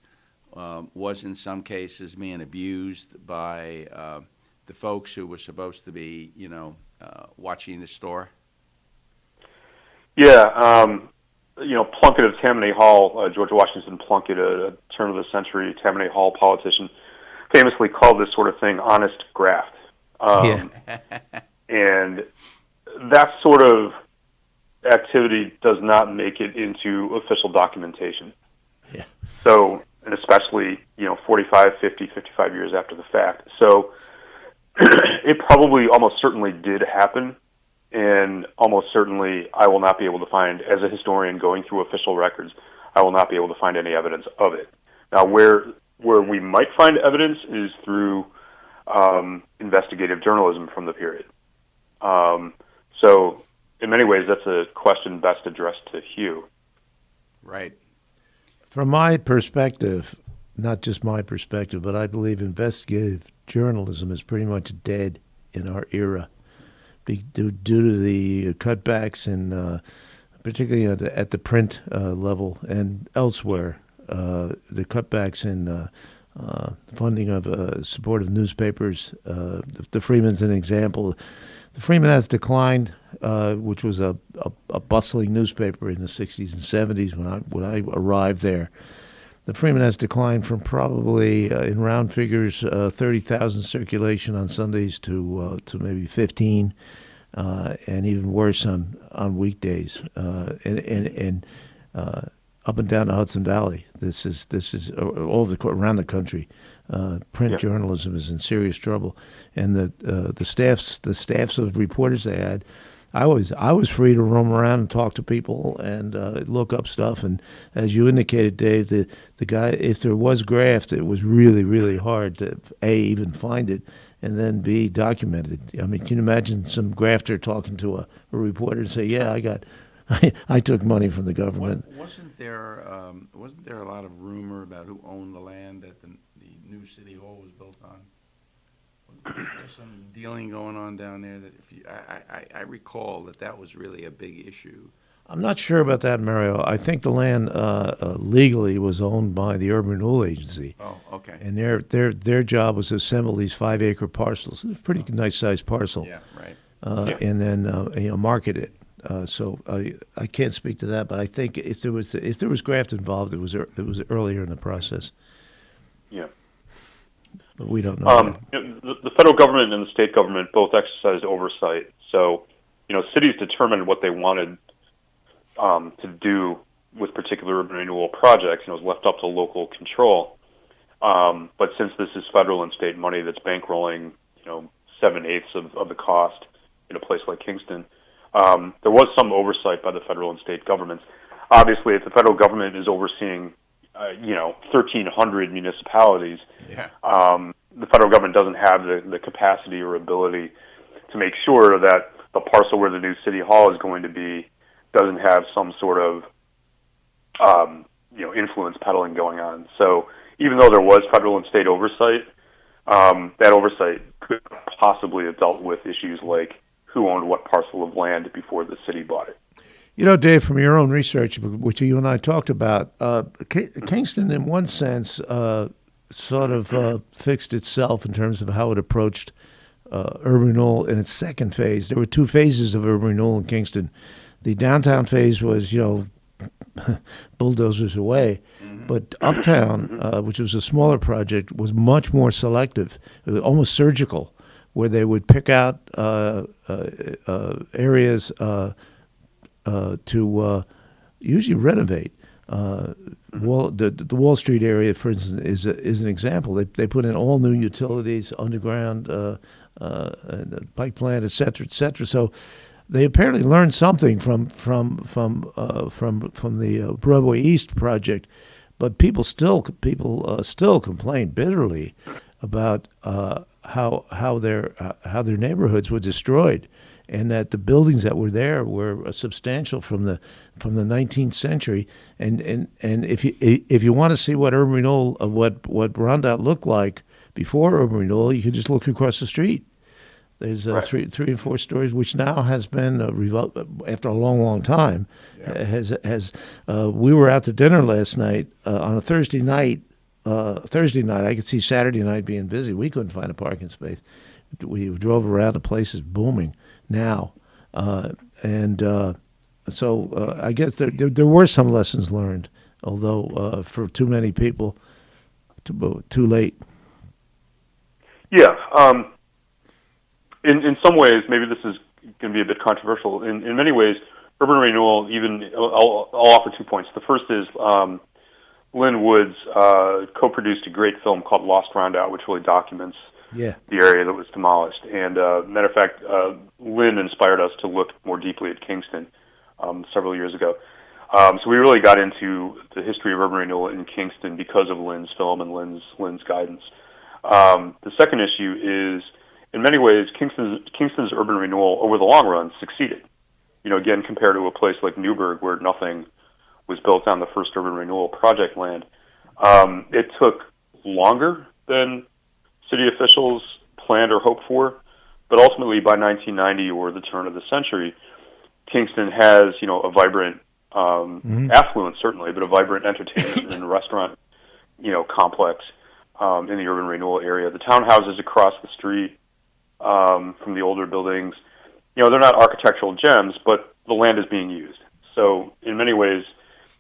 was in some cases being abused by the folks who were supposed to be watching the store? Yeah, Plunkett of Tammany Hall, George Washington Plunkett, a turn-of-the-century Tammany Hall politician, famously called this sort of thing honest graft. And that sort of activity does not make it into official documentation. Yeah. So, and especially, 45, 50, 55 years after the fact. So it probably almost certainly did happen, and almost certainly I will not be able to find, as a historian going through official records, I will not be able to find any evidence of it. Now, where we might find evidence is through investigative journalism from the period. So in many ways, that's a question best addressed to Hugh. Right. From my perspective, not just my perspective, but I believe investigative journalism is pretty much dead in our era due to the cutbacks in, particularly at the print level and elsewhere, the cutbacks in funding of supportive newspapers. The Freeman's an example. The Freeman has declined, which was a bustling newspaper in the 60s and 70s when I arrived there. The Freeman has declined from probably, in round figures, 30,000 circulation on Sundays to maybe 15, and even worse on weekdays. And up and down the Hudson Valley, this is all around the country. Print journalism is in serious trouble, and the staffs of reporters they had. I was free to roam around and talk to people and look up stuff. And as you indicated, Dave, the guy, if there was graft, it was really, really hard to A, even find it, and then B, document it. I mean, can you imagine some grafter talking to a reporter and say, "Yeah, I took money from the government." Wasn't there a lot of rumor about who owned the land that the new city hall was built on? Was there some dealing going on down there that I recall that was really a big issue? I'm not sure about that, Mario. I think the land legally was owned by the Urban Renewal Agency. Oh, okay. And their job was to assemble these 5-acre parcels. It's a pretty nice sized parcel. Yeah, right. And then market it. So I can't speak to that, but I think if there was graft involved, it was earlier in the process. Yeah. But we don't know. The federal government and the state government both exercised oversight. So, cities determined what they wanted to do with particular urban renewal projects. It was left up to local control. But since this is federal and state money that's bankrolling, 7/8 of the cost in a place like Kingston, there was some oversight by the federal and state governments. Obviously, if the federal government is overseeing 1,300 municipalities, the federal government doesn't have the capacity or ability to make sure that the parcel where the new city hall is going to be doesn't have some sort of influence peddling going on. So even though there was federal and state oversight, that oversight could possibly have dealt with issues like who owned what parcel of land before the city bought it. Dave, from your own research, which you and I talked about, Kingston, in one sense, sort of fixed itself in terms of how it approached urban renewal in its second phase. There were two phases of urban renewal in Kingston. The downtown phase was, bulldozers away. But uptown, which was a smaller project, was much more selective. It was almost surgical, where they would pick out areas to usually renovate. The Wall Street area, for instance, is an example. They put in all new utilities, underground, pipe plant, et cetera. So they apparently learned something from the Broadway East project, but people still complain bitterly about how their neighborhoods were destroyed, and that the buildings that were there were substantial from the 19th century. And if you want to see what urban renewal, what Rondout looked like before urban renewal, you can just look across the street. There's three and four stories, which now has been after a long time. We were out to dinner last night on a Thursday night. I could see Saturday night being busy. We couldn't find a parking space. We drove around, the place is booming now. So I guess there were some lessons learned, although for too many people, too late. Yeah. In some ways, maybe this is going to be a bit controversial. In many ways, urban renewal, I'll offer 2 points. The first is Lynn Woods co-produced a great film called Lost Rondout, which really documents Yeah. the area that was demolished. And matter of fact, Lynn inspired us to look more deeply at Kingston several years ago. So we really got into the history of urban renewal in Kingston because of Lynn's film and Lynn's guidance. The second issue is, in many ways, Kingston's urban renewal over the long run succeeded. Again, compared to a place like Newburgh where nothing was built on the first urban renewal project land. It took longer than city officials planned or hoped for, but ultimately by 1990 or the turn of the century, Kingston has, a vibrant, affluent certainly, but a vibrant entertainment and restaurant, complex in the urban renewal area. The townhouses across the street from the older buildings, they're not architectural gems, but the land is being used. So in many ways,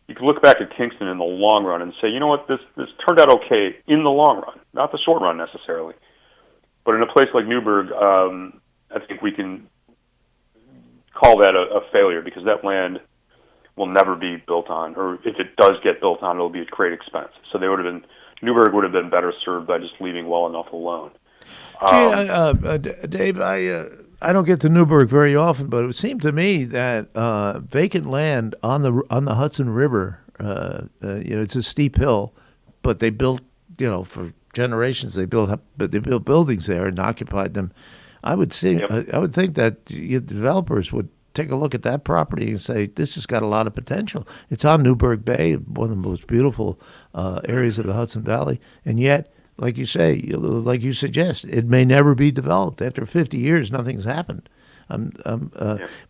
you can look back at Kingston in the long run and say, you know what, this turned out okay in the long run, not the short run necessarily. But in a place like Newburgh, I think we can call that a failure because that land will never be built on, or if it does get built on, it'll be at great expense. So Newburgh would have been better served by just leaving well enough alone. Dave, I don't get to Newburgh very often, but it seemed to me that vacant land on the Hudson River, it's a steep hill, but they built, for generations they built buildings there and occupied them. I would think that developers would take a look at that property and say, this has got a lot of potential. It's on Newburgh Bay, one of the most beautiful areas of the Hudson Valley, and yet, like you say, like you suggest, it may never be developed. After 50 years, nothing's happened.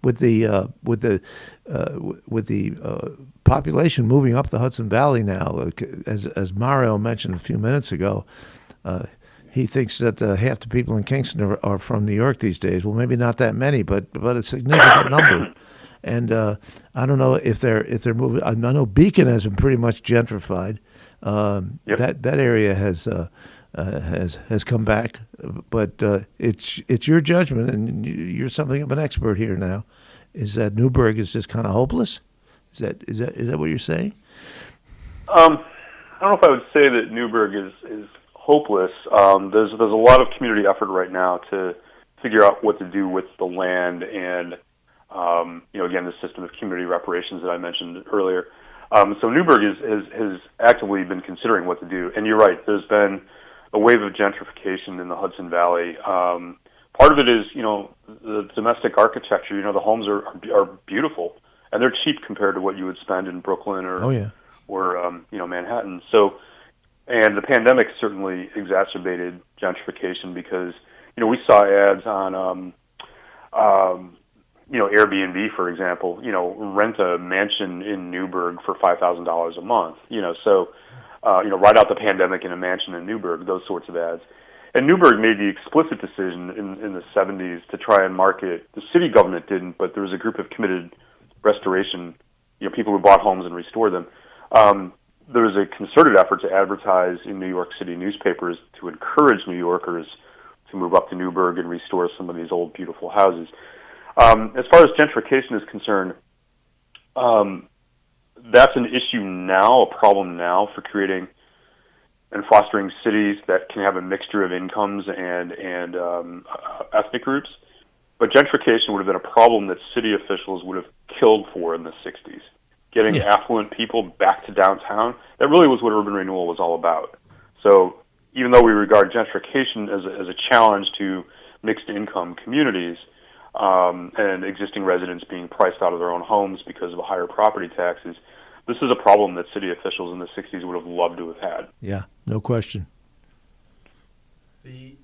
With the population moving up the Hudson Valley now, as Mario mentioned a few minutes ago, he thinks that half the people in Kingston are from New York these days. Well, maybe not that many, but a significant number. And I don't know if they're moving. I know Beacon has been pretty much gentrified. That area has come back, but it's your judgment, and you're something of an expert here now. Is that Newburgh is just kind of hopeless? Is that what you're saying? I don't know if I would say that Newburgh is hopeless. There's a lot of community effort right now to figure out what to do with the land, and again, the system of community reparations that I mentioned earlier. So Newburgh has actively been considering what to do. And you're right, there's been a wave of gentrification in the Hudson Valley. Part of it is, the domestic architecture. The homes are beautiful, and they're cheap compared to what you would spend in Brooklyn or Manhattan. So, and the pandemic certainly exacerbated gentrification because, we saw ads on Airbnb, for example, rent a mansion in Newburgh for $5,000 a month, right out the pandemic in a mansion in Newburgh, those sorts of ads. And Newburgh made the explicit decision in the 70s to try and market. The city government didn't, but there was a group of committed restoration, people who bought homes and restored them. There was a concerted effort to advertise in New York City newspapers to encourage New Yorkers to move up to Newburgh and restore some of these old, beautiful houses. As far as gentrification is concerned, that's an issue now, a problem now for creating and fostering cities that can have a mixture of incomes and ethnic groups. But gentrification would have been a problem that city officials would have killed for in the 60s. Getting affluent people back to downtown, that really was what urban renewal was all about. So even though we regard gentrification as a challenge to mixed income communities, and existing residents being priced out of their own homes because of higher property taxes, this is a problem that city officials in the 60s would have loved to have had. Yeah, no question. The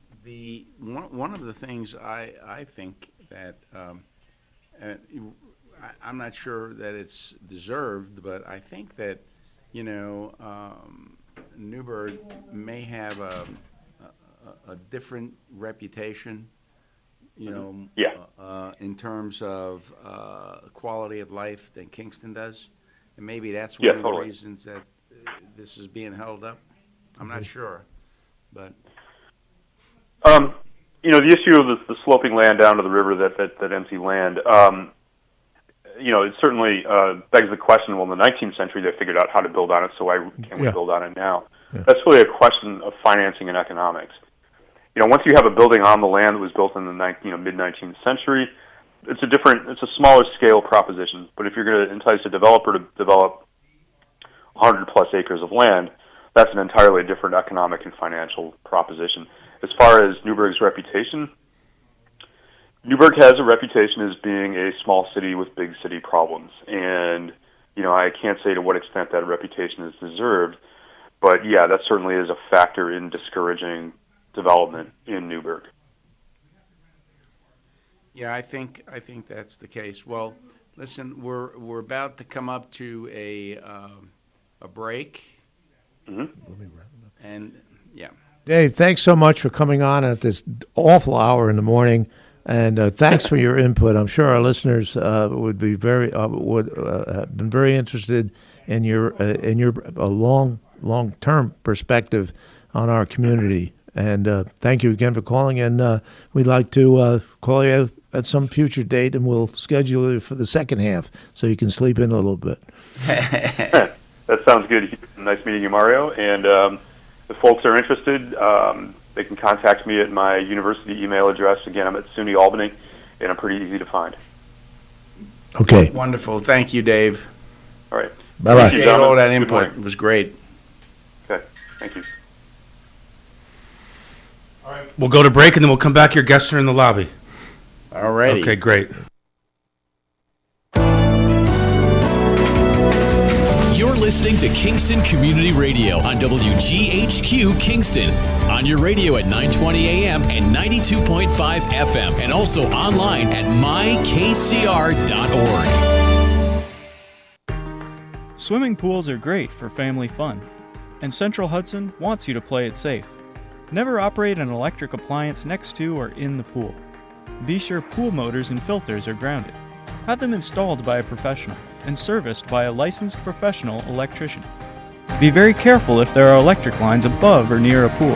one of the things I think that I'm not sure that it's deserved, but I think that Newburgh may have a different reputation. In terms of quality of life than Kingston does. And maybe that's one of the reasons that this is being held up. I'm not sure. But the issue of the sloping land down to the river, that empty land, it certainly begs the question, well, in the 19th century they figured out how to build on it, so why can't we build on it now? Yeah. That's really a question of financing and economics. Once you have a building on the land that was built in the mid-19th century, it's a smaller scale proposition. But if you're going to entice a developer to develop 100 plus acres of land, that's an entirely different economic and financial proposition. As far as Newburgh's reputation, Newburgh has a reputation as being a small city with big city problems. And, I can't say to what extent that reputation is deserved, but yeah, that certainly is a factor in discouraging development in Newburgh. Yeah, I think that's the case. Well, listen, we're about to come up to a break. Mm-hmm. And yeah. Dave, thanks so much for coming on at this awful hour in the morning, and thanks for your input. I'm sure our listeners would be have been very interested in your long-term perspective on our community. And thank you again for calling. And we'd like to call you at some future date, and we'll schedule it for the second half so you can sleep in a little bit. That sounds good. Nice meeting you, Mario. And if folks are interested, they can contact me at my university email address. Again, I'm at SUNY Albany, and I'm pretty easy to find. Okay. Wonderful. Thank you, Dave. All right. Bye-bye. Appreciate all that input. It was great. Okay. Thank you. All right. We'll go to break, and then we'll come back. Your guests are in the lobby. All righty. Okay, great. You're listening to Kingston Community Radio on WGHQ Kingston. On your radio at 920 AM and 92.5 FM, and also online at mykcr.org. Swimming pools are great for family fun, and Central Hudson wants you to play it safe. Never operate an electric appliance next to or in the pool. Be sure pool motors and filters are grounded. Have them installed by a professional and serviced by a licensed professional electrician. Be very careful if there are electric lines above or near a pool,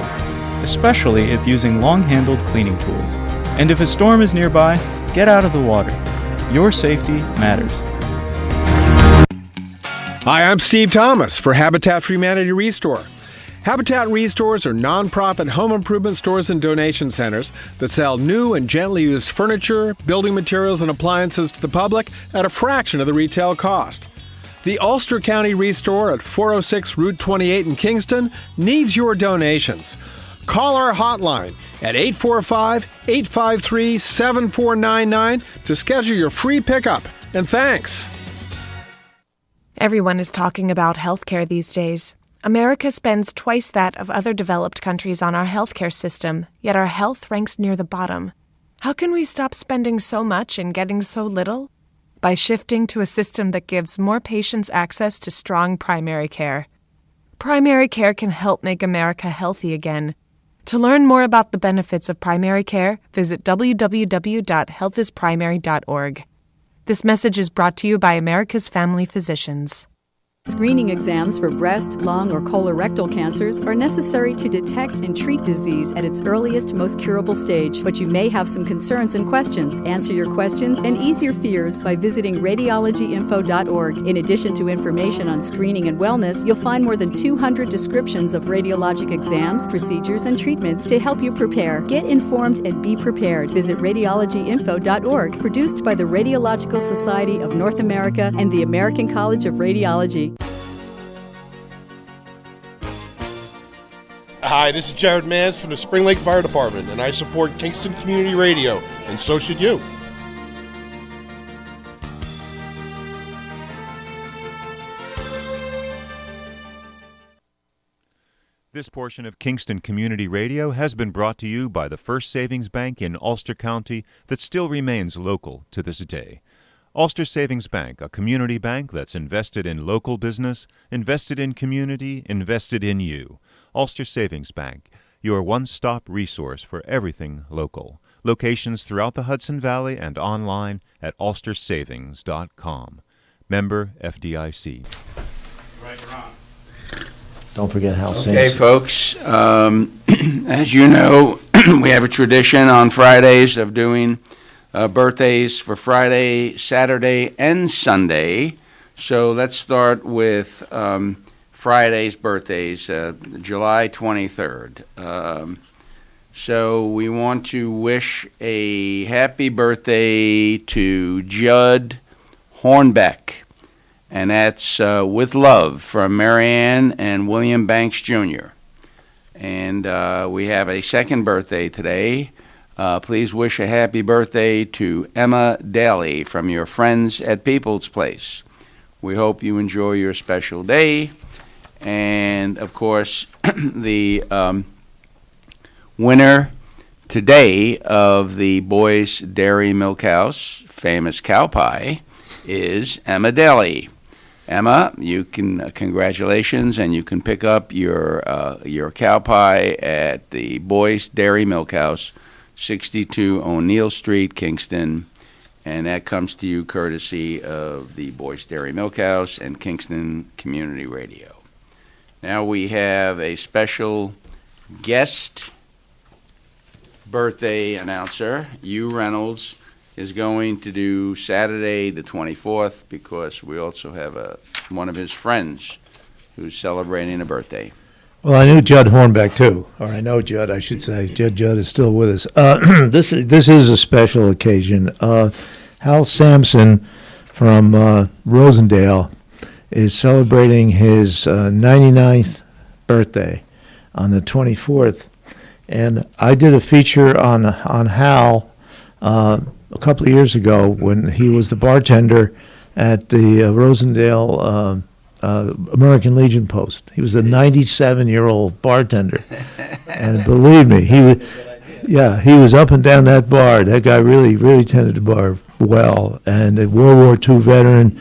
especially if using long-handled cleaning tools. And if a storm is nearby, get out of the water. Your safety matters. Hi, I'm Steve Thomas for Habitat for Humanity Restore. Habitat Restores are nonprofit home improvement stores and donation centers that sell new and gently used furniture, building materials, and appliances to the public at a fraction of the retail cost. The Ulster County Restore at 406 Route 28 in Kingston needs your donations. Call our hotline at 845-853-7499 to schedule your free pickup. And thanks. Everyone is talking about healthcare these days. America spends twice that of other developed countries on our healthcare system, yet our health ranks near the bottom. How can we stop spending so much and getting so little? By shifting to a system that gives more patients access to strong primary care. Primary care can help make America healthy again. To learn more about the benefits of primary care, visit www.healthisprimary.org. This message is brought to you by America's Family Physicians. Screening exams for breast, lung, or colorectal cancers are necessary to detect and treat disease at its earliest, most curable stage. But you may have some concerns and questions. Answer your questions and ease your fears by visiting radiologyinfo.org. In addition to information on screening and wellness, you'll find more than 200 descriptions of radiologic exams, procedures, and treatments to help you prepare. Get informed and be prepared. Visit radiologyinfo.org, produced by the Radiological Society of North America and the American College of Radiology. Hi, this is Jared Mans from the Spring Lake Fire Department, and I support Kingston Community Radio, and so should you. This portion of Kingston Community Radio has been brought to you by the First Savings Bank in Ulster County that still remains local to this day. Ulster Savings Bank, a community bank that's invested in local business, invested in community, invested in you. Ulster Savings Bank, your one-stop resource for everything local. Locations throughout the Hudson Valley and online at ulstersavings.com. Member FDIC. Right, you're on. Don't forget how Okay, folks. As you know, we have a tradition on Fridays of doing birthdays for Friday, Saturday, and Sunday. So let's start with Friday's birthdays, July 23rd. So we want to wish a happy birthday to Judd Hornbeck, and that's with love from Marianne and William Banks Jr. And we have a second birthday today. Please wish a happy birthday to Emma Daly from your friends at People's Place. We hope you enjoy your special day. And, of course, the winner today of the Boyce Dairy Milk House famous cow pie is Emma Daly. Emma, you can congratulations, and you can pick up your cow pie at the Boyce Dairy Milk House, 62 O'Neill Street, Kingston, and that comes to you courtesy of the Boyce Dairy Milk House and Kingston Community Radio. Now we have a special guest birthday announcer. Hugh Reynolds is going to do Saturday the 24th because we also have one of his friends who's celebrating a birthday. Well, I knew Judd Hornbeck too, or I know Judd, I should say. Judd is still with us. This is a special occasion. Hal Sampson from Rosendale is celebrating his 99th birthday on the 24th. And I did a feature on Hal a couple of years ago when he was the bartender at the Rosendale American Legion post. He was a 97-year-old bartender. And believe me, he was up and down that bar. That guy really tended the bar well. And a World War II veteran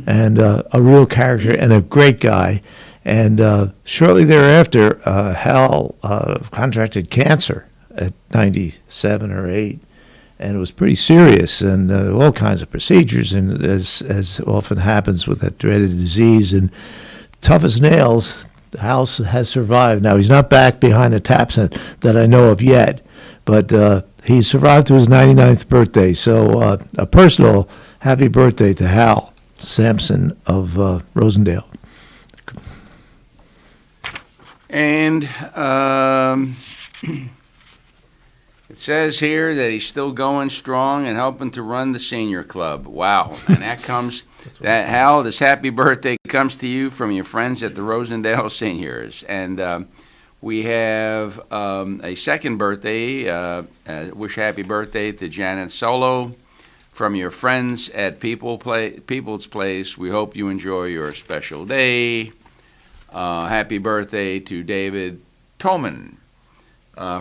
and a real character and a great guy. And shortly thereafter, Hal contracted cancer at 97 or 8, and it was pretty serious, and all kinds of procedures, and as often happens with that dreaded disease, and tough as nails, Hal has survived. Now, he's not back behind the taps that I know of yet, but he survived to his 99th birthday, so a personal happy birthday to Hal Sampson of Rosendale. And it says here that he's still going strong and helping to run the senior club. Wow. And Hal, this happy birthday comes to you from your friends at the Rosendale Seniors. And we have a second birthday, wish happy birthday to Janet Solo from your friends at People's Place. We hope you enjoy your special day. Happy birthday to David Toman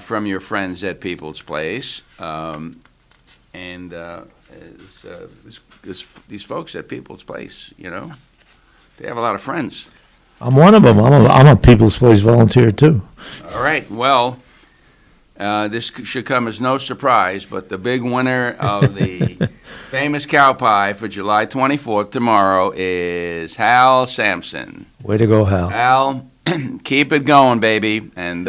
from your friends at People's Place. These folks at People's Place, they have a lot of friends. I'm one of them. I'm a People's Place volunteer, too. All right. Well, this should come as no surprise, but the big winner of the famous cow pie for July 24th tomorrow is Hal Sampson. Way to go, Hal. Hal, keep it going, baby. And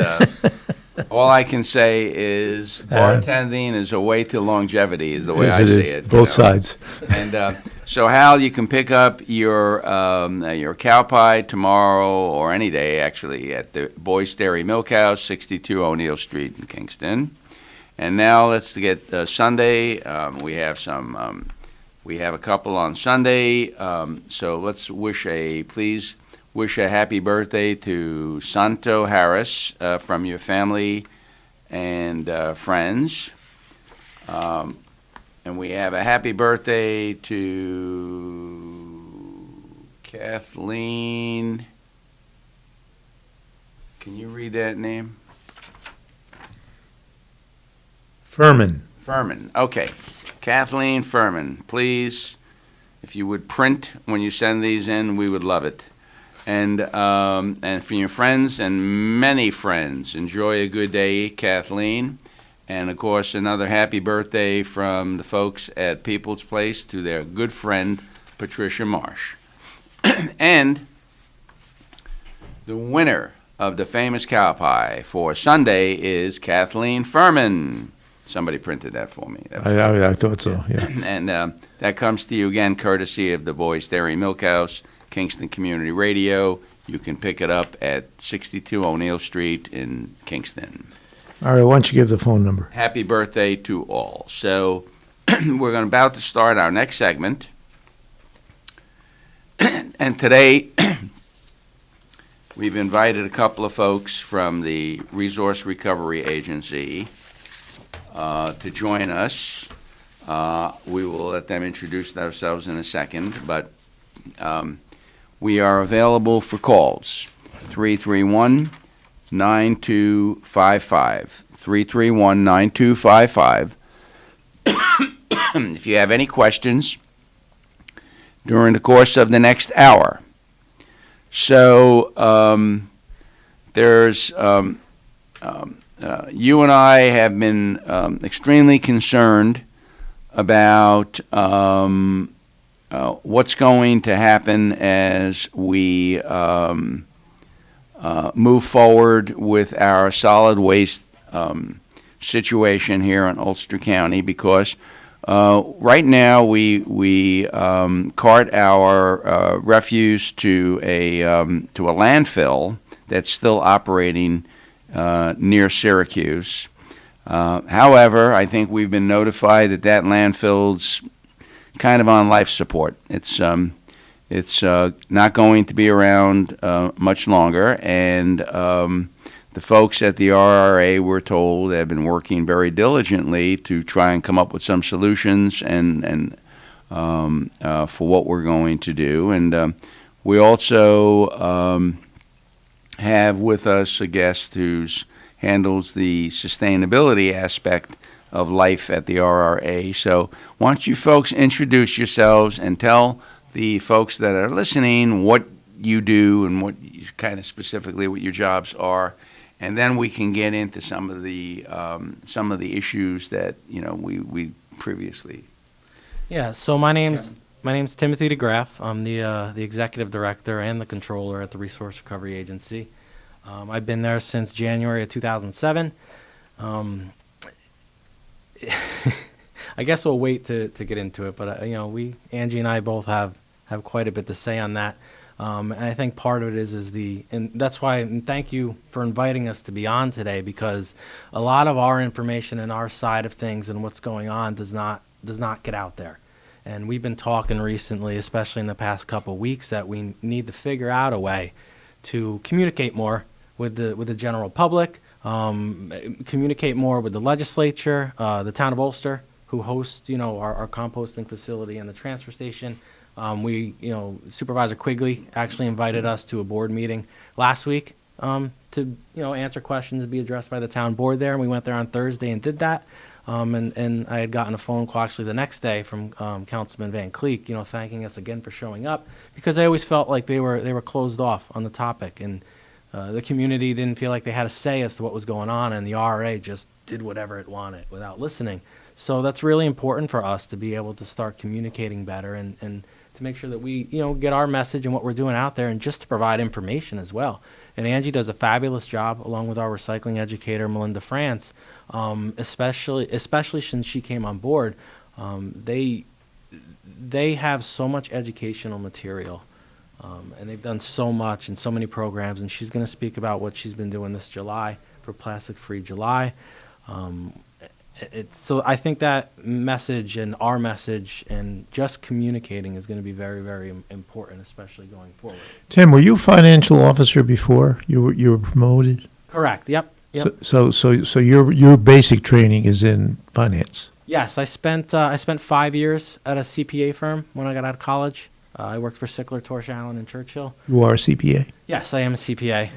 all I can say is bartending is a way to longevity, is the way I see it. Both sides. And so, Hal, you can pick up your cow pie tomorrow or any day, actually, at the Boyce Dairy Milk House, 62 O'Neill Street in Kingston. And now let's get Sunday. We have a couple on Sunday. So let's please wish a happy birthday to Santo Harris from your family and friends. And we have a happy birthday to Kathleen. Can you read that name? Furman. Okay. Kathleen Furman, please, if you would print when you send these in, we would love it. And for your friends and many friends, enjoy a good day, Kathleen. And, of course, another happy birthday from the folks at People's Place to their good friend, Patricia Marsh. And the winner of the famous cow pie for Sunday is Kathleen Furman. Somebody printed that for me. I thought so, yeah. And that comes to you again courtesy of the Boys Dairy Milkhouse, Kingston Community Radio. You can pick it up at 62 O'Neill Street in Kingston. All right, why don't you give the phone number? Happy birthday to all. So we're about to start our next segment. And today we've invited a couple of folks from the Resource Recovery Agency to join us. We will let them introduce themselves in a second, but we are available for calls. 331-9255. 331-9255. If you have any questions during the course of the next hour. So there's you and I have been extremely concerned about what's going to happen as we move forward with our solid waste situation here in Ulster County, because right now we cart our refuse to a landfill that's still operating near Syracuse. However, I think we've been notified that landfill's kind of on life support. It's not going to be around much longer, and the folks at the RRA, we're told, have been working very diligently to try and come up with some solutions and for what we're going to do. And we also have with us a guest who handles the sustainability aspect of life at the RRA. So why don't you folks introduce yourselves and tell the folks that are listening what you do and what kind of specifically what your jobs are, and then we can get into some of the issues that we previously. Yeah. So my name's Timothy DeGraff. I'm the executive director and the controller at the Resource Recovery Agency. I've been there since January of 2007. I guess we'll wait to get into it, but Angie and I both have quite a bit to say on that. And I think part of it is and that's why, and thank you for inviting us to be on today, because a lot of our information and our side of things and what's going on does not get out there. And we've been talking recently, especially in the past couple of weeks, that we need to figure out a way to communicate more with the general public, communicate more with the legislature, the town of Ulster, who hosts our composting facility and the transfer station. Supervisor Quigley actually invited us to a board meeting last week to answer questions and be addressed by the town board there, and we went there on Thursday and did that. And I had gotten a phone call actually the next day from Councilman Van Cleek, thanking us again for showing up, because I always felt like they were closed off on the topic, and the community didn't feel like they had a say as to what was going on, and the RRA just did whatever it wanted without listening. So that's really important for us to be able to start communicating better and to make sure that we get our message and what we're doing out there, and just to provide information as well. And Angie does a fabulous job, along with our recycling educator, Melinda France, especially since she came on board. They have so much educational material, and they've done so much and so many programs, and she's going to speak about what she's been doing this July for Plastic Free July. So I think that message and our message and just communicating is going to be very, very important, especially going forward. Tim, were you a financial officer before you were promoted? Correct. Yep. So your basic training is in finance. Yes, I spent 5 years at a CPA firm when I got out of college. I worked for Sickler, Torch Allen, and Churchill. You are a CPA? Yes, I am a CPA.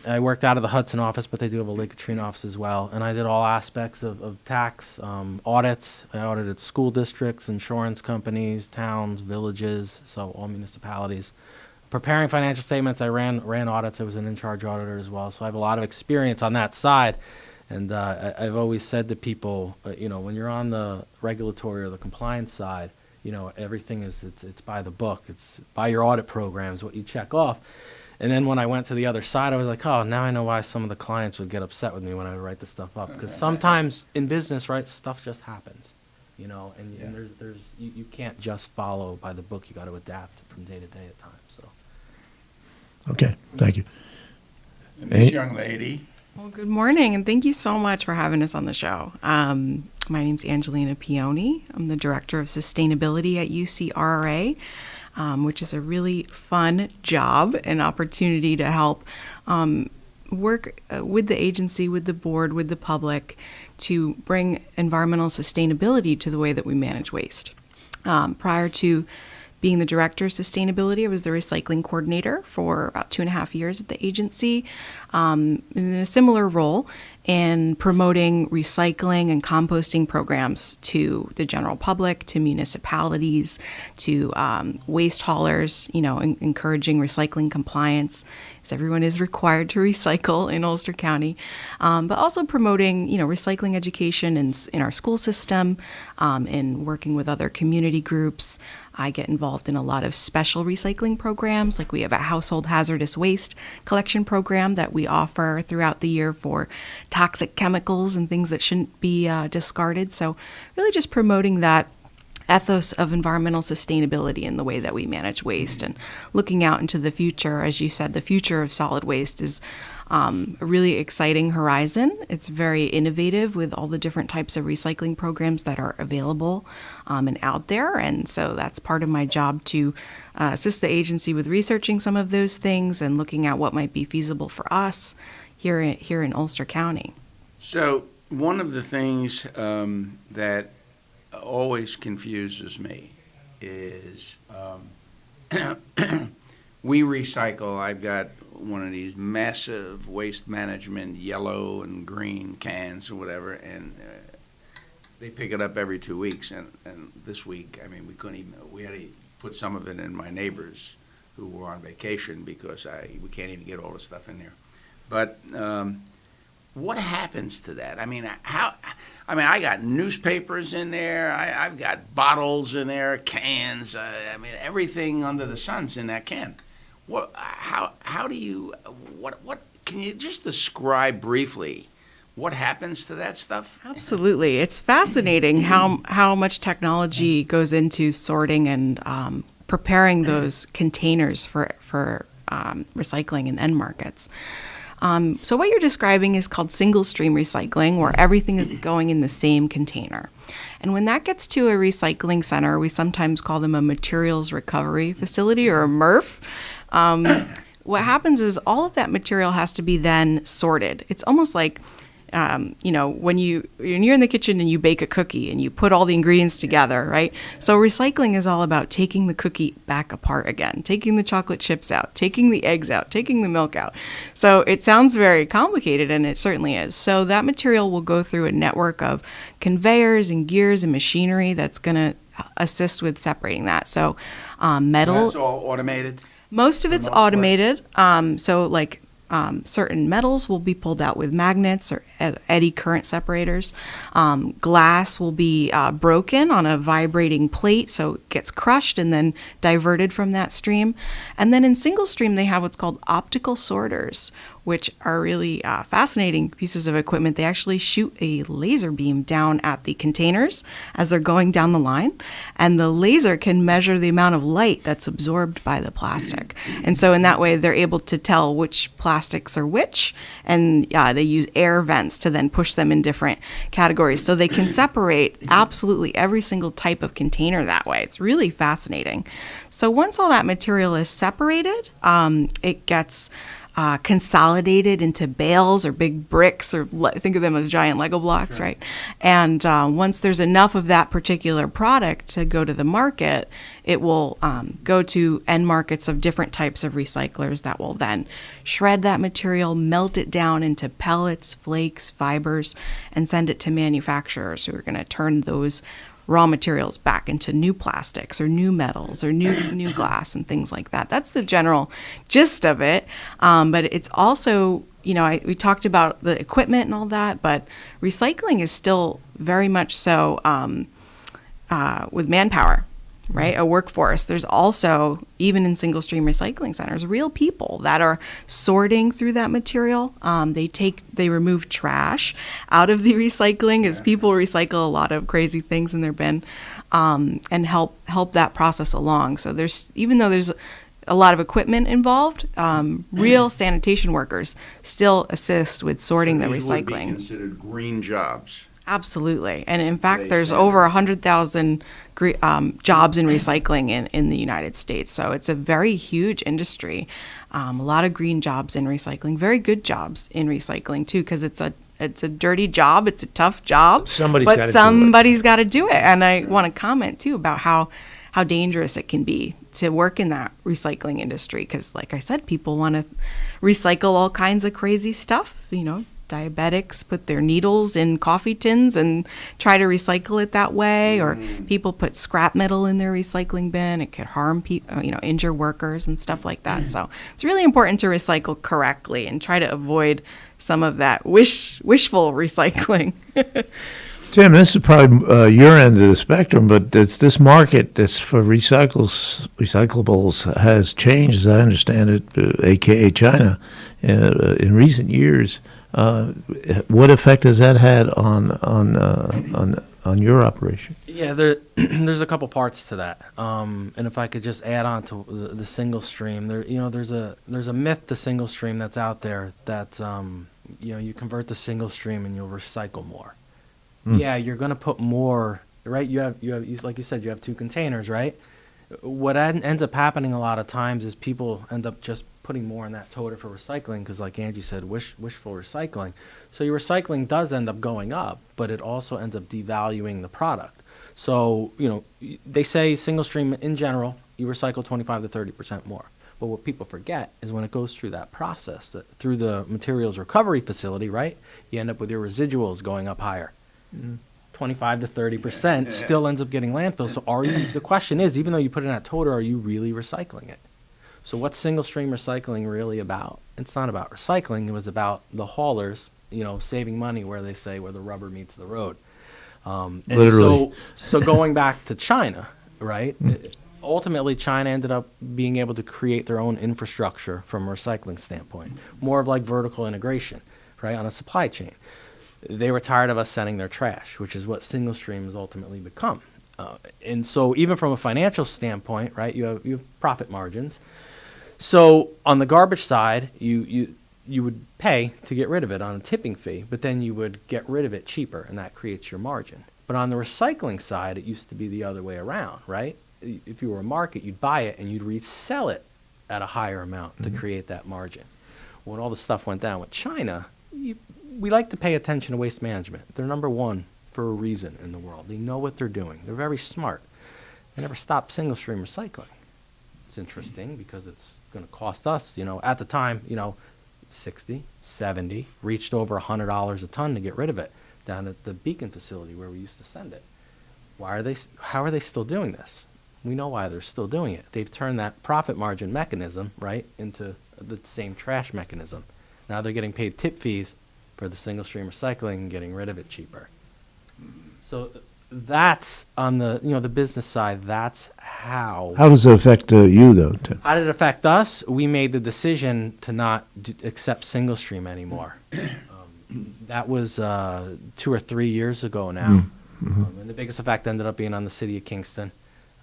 I worked out of the Hudson office, but they do have a Lake Katrina office as well. And I did all aspects of tax, audits. I audited school districts, insurance companies, towns, villages, so all municipalities. Preparing financial statements, I ran audits. I was an in-charge auditor as well. So I have a lot of experience on that side. And I've always said to people, when you're on the regulatory or the compliance side, everything it's by the book. It's by your audit programs, what you check off. And then when I went to the other side, I was like, oh, now I know why some of the clients would get upset with me when I would write this stuff up. Because sometimes in business, right, stuff just happens, you know, and you can't just follow by the book. You got to adapt from day to day at times. So. Okay, thank you. And this young lady. Well, good morning, and thank you so much for having us on the show. My name's Angelina Pioni. I'm the Director of Sustainability at UCRA, which is a really fun job and opportunity to help work with the agency, with the board, with the public to bring environmental sustainability to the way that we manage waste. Prior to being the Director of Sustainability, I was the recycling coordinator for about 2.5 years at the agency, in a similar role in promoting recycling and composting programs to the general public, to municipalities, to waste haulers, you know, encouraging recycling compliance, as everyone is required to recycle in Ulster County, but also promoting, you know, recycling education in our school system, in working with other community groups. I get involved in a lot of special recycling programs, like we have a household hazardous waste collection program that we offer throughout the year for toxic chemicals and things that shouldn't be discarded. So really just promoting that ethos of environmental sustainability in the way that we manage waste and looking out into the future. As you said, the future of solid waste is a really exciting horizon. It's very innovative with all the different types of recycling programs that are available and out there. And so that's part of my job to assist the agency with researching some of those things and looking at what might be feasible for us here in Ulster County. So one of the things that always confuses me is we recycle. I've got one of these massive waste management yellow and green cans or whatever, and they pick it up every 2 weeks. And this week, I mean, we had to put some of it in my neighbors who were on vacation because we can't even get all the stuff in there. But what happens to that? I mean, I got newspapers in there. I've got bottles in there, cans. I mean, everything under the sun's in that can. How do you? What? Can you just describe briefly what happens to that stuff? Absolutely, it's fascinating how much technology goes into sorting and preparing those containers for recycling in end markets. So what you're describing is called single stream recycling, where everything is going in the same container. And when that gets to a recycling center, we sometimes call them a materials recovery facility or a MRF. What happens is all of that material has to be then sorted. It's almost like when you're in the kitchen and you bake a cookie and you put all the ingredients together, right? So recycling is all about taking the cookie back apart again, taking the chocolate chips out, taking the eggs out, taking the milk out. So it sounds very complicated, and it certainly is. So that material will go through a network of conveyors and gears and machinery that's going to assist with separating that. So metal. That's all automated? Most of it's automated. Certain metals will be pulled out with magnets or eddy current separators. Glass will be broken on a vibrating plate, so it gets crushed and then diverted from that stream. And then in single stream, they have what's called optical sorters, which are really fascinating pieces of equipment. They actually shoot a laser beam down at the containers as they're going down the line, and the laser can measure the amount of light that's absorbed by the plastic. And so in that way, they're able to tell which plastics are which, and they use air vents to then push them in different categories. So they can separate absolutely every single type of container that way. It's really fascinating. So once all that material is separated, it gets consolidated into bales or big bricks, or think of them as giant Lego blocks, right? And once there's enough of that particular product to go to the market, it will go to end markets of different types of recyclers that will then shred that material, melt it down into pellets, flakes, fibers, and send it to manufacturers who are going to turn those raw materials back into new plastics or new metals or new glass and things like that. That's the general gist of it. But it's also, we talked about the equipment and all that, but recycling is still very much so with manpower. right? A workforce. There's also, even in single stream recycling centers, real people that are sorting through that material. They remove trash out of the recycling, as people recycle a lot of crazy things in their bin, and help that process along. So even though there's a lot of equipment involved, real sanitation workers still assist with sorting the These would be recycling. considered green jobs. Absolutely. And in fact, there's over 100,000 jobs in recycling in the United States. So it's a very huge industry. A lot of green jobs in recycling, very good jobs in recycling too, because it's a dirty job. It's a tough job. Somebody's but gotta do it. somebody's got to do it. And I want to comment too about how dangerous it can be to work in that recycling industry. Because like I said, people want to recycle all kinds of crazy stuff, diabetics put their needles in coffee tins and try to recycle it that way, or people put scrap metal in their recycling bin. It could harm people, injure workers and stuff like that. So it's really important to recycle correctly and try to avoid some of that wishful recycling. Tim, this is probably your end of the spectrum, but this market that's for recyclables has changed, as I understand it, aka China, in recent years. What effect has that had on your operation? Yeah, there's a couple parts to that, and if I could just add on to the single stream, there's a myth to single stream that's out there that you convert the single stream and you'll recycle more. Yeah, you're going to put more, right? You have like you said, you have 2 containers, right? What ends up happening a lot of times is people end up just putting more in that toter for recycling because, like Angie said, wishful recycling. So your recycling does end up going up, but it also ends up devaluing the product. So, they say single stream in general, you recycle 25 to 30% more. But what people forget is when it goes through that process, through the materials recovery facility, right, you end up with your residuals going up higher. 25 to 30% still ends up getting landfill. So the question is, even though you put it in that toter, are you really recycling it? So what's single stream recycling really about? It's not about recycling. It was about the haulers, saving money where they say where the rubber meets the road. Literally. So going back to China, right? Ultimately, China ended up being able to create their own infrastructure from a recycling standpoint, more of like vertical integration, right, on a supply chain. They were tired of us sending their trash, which is what single stream has ultimately become. And so even from a financial standpoint, right, you have profit margins. So on the garbage side, you would pay to get rid of it on a tipping fee, but then you would get rid of it cheaper, and that creates your margin. But on the recycling side, it used to be the other way around, right? If you were a market, you'd buy it and you'd resell it at a higher amount to create that margin. When all the stuff went down with China, we like to pay attention to waste management. They're number one for a reason in the world. They know what they're doing. They're very smart. They never stopped single stream recycling. It's interesting because it's going to cost us, at the time, 60, 70, reached over $100 a ton to get rid of it down at the Beacon facility where we used to send it. How are they still doing this? We know why they're still doing it. They've turned that profit margin mechanism, right, into the same trash mechanism. Now they're getting paid tip fees for the single stream recycling and getting rid of it cheaper. So that's on the the business side. That's how. How does it affect you though, Tim? How did it affect us? We made the decision to not accept single stream anymore. That was 2 or 3 years ago now, and the biggest effect ended up being on the city of Kingston,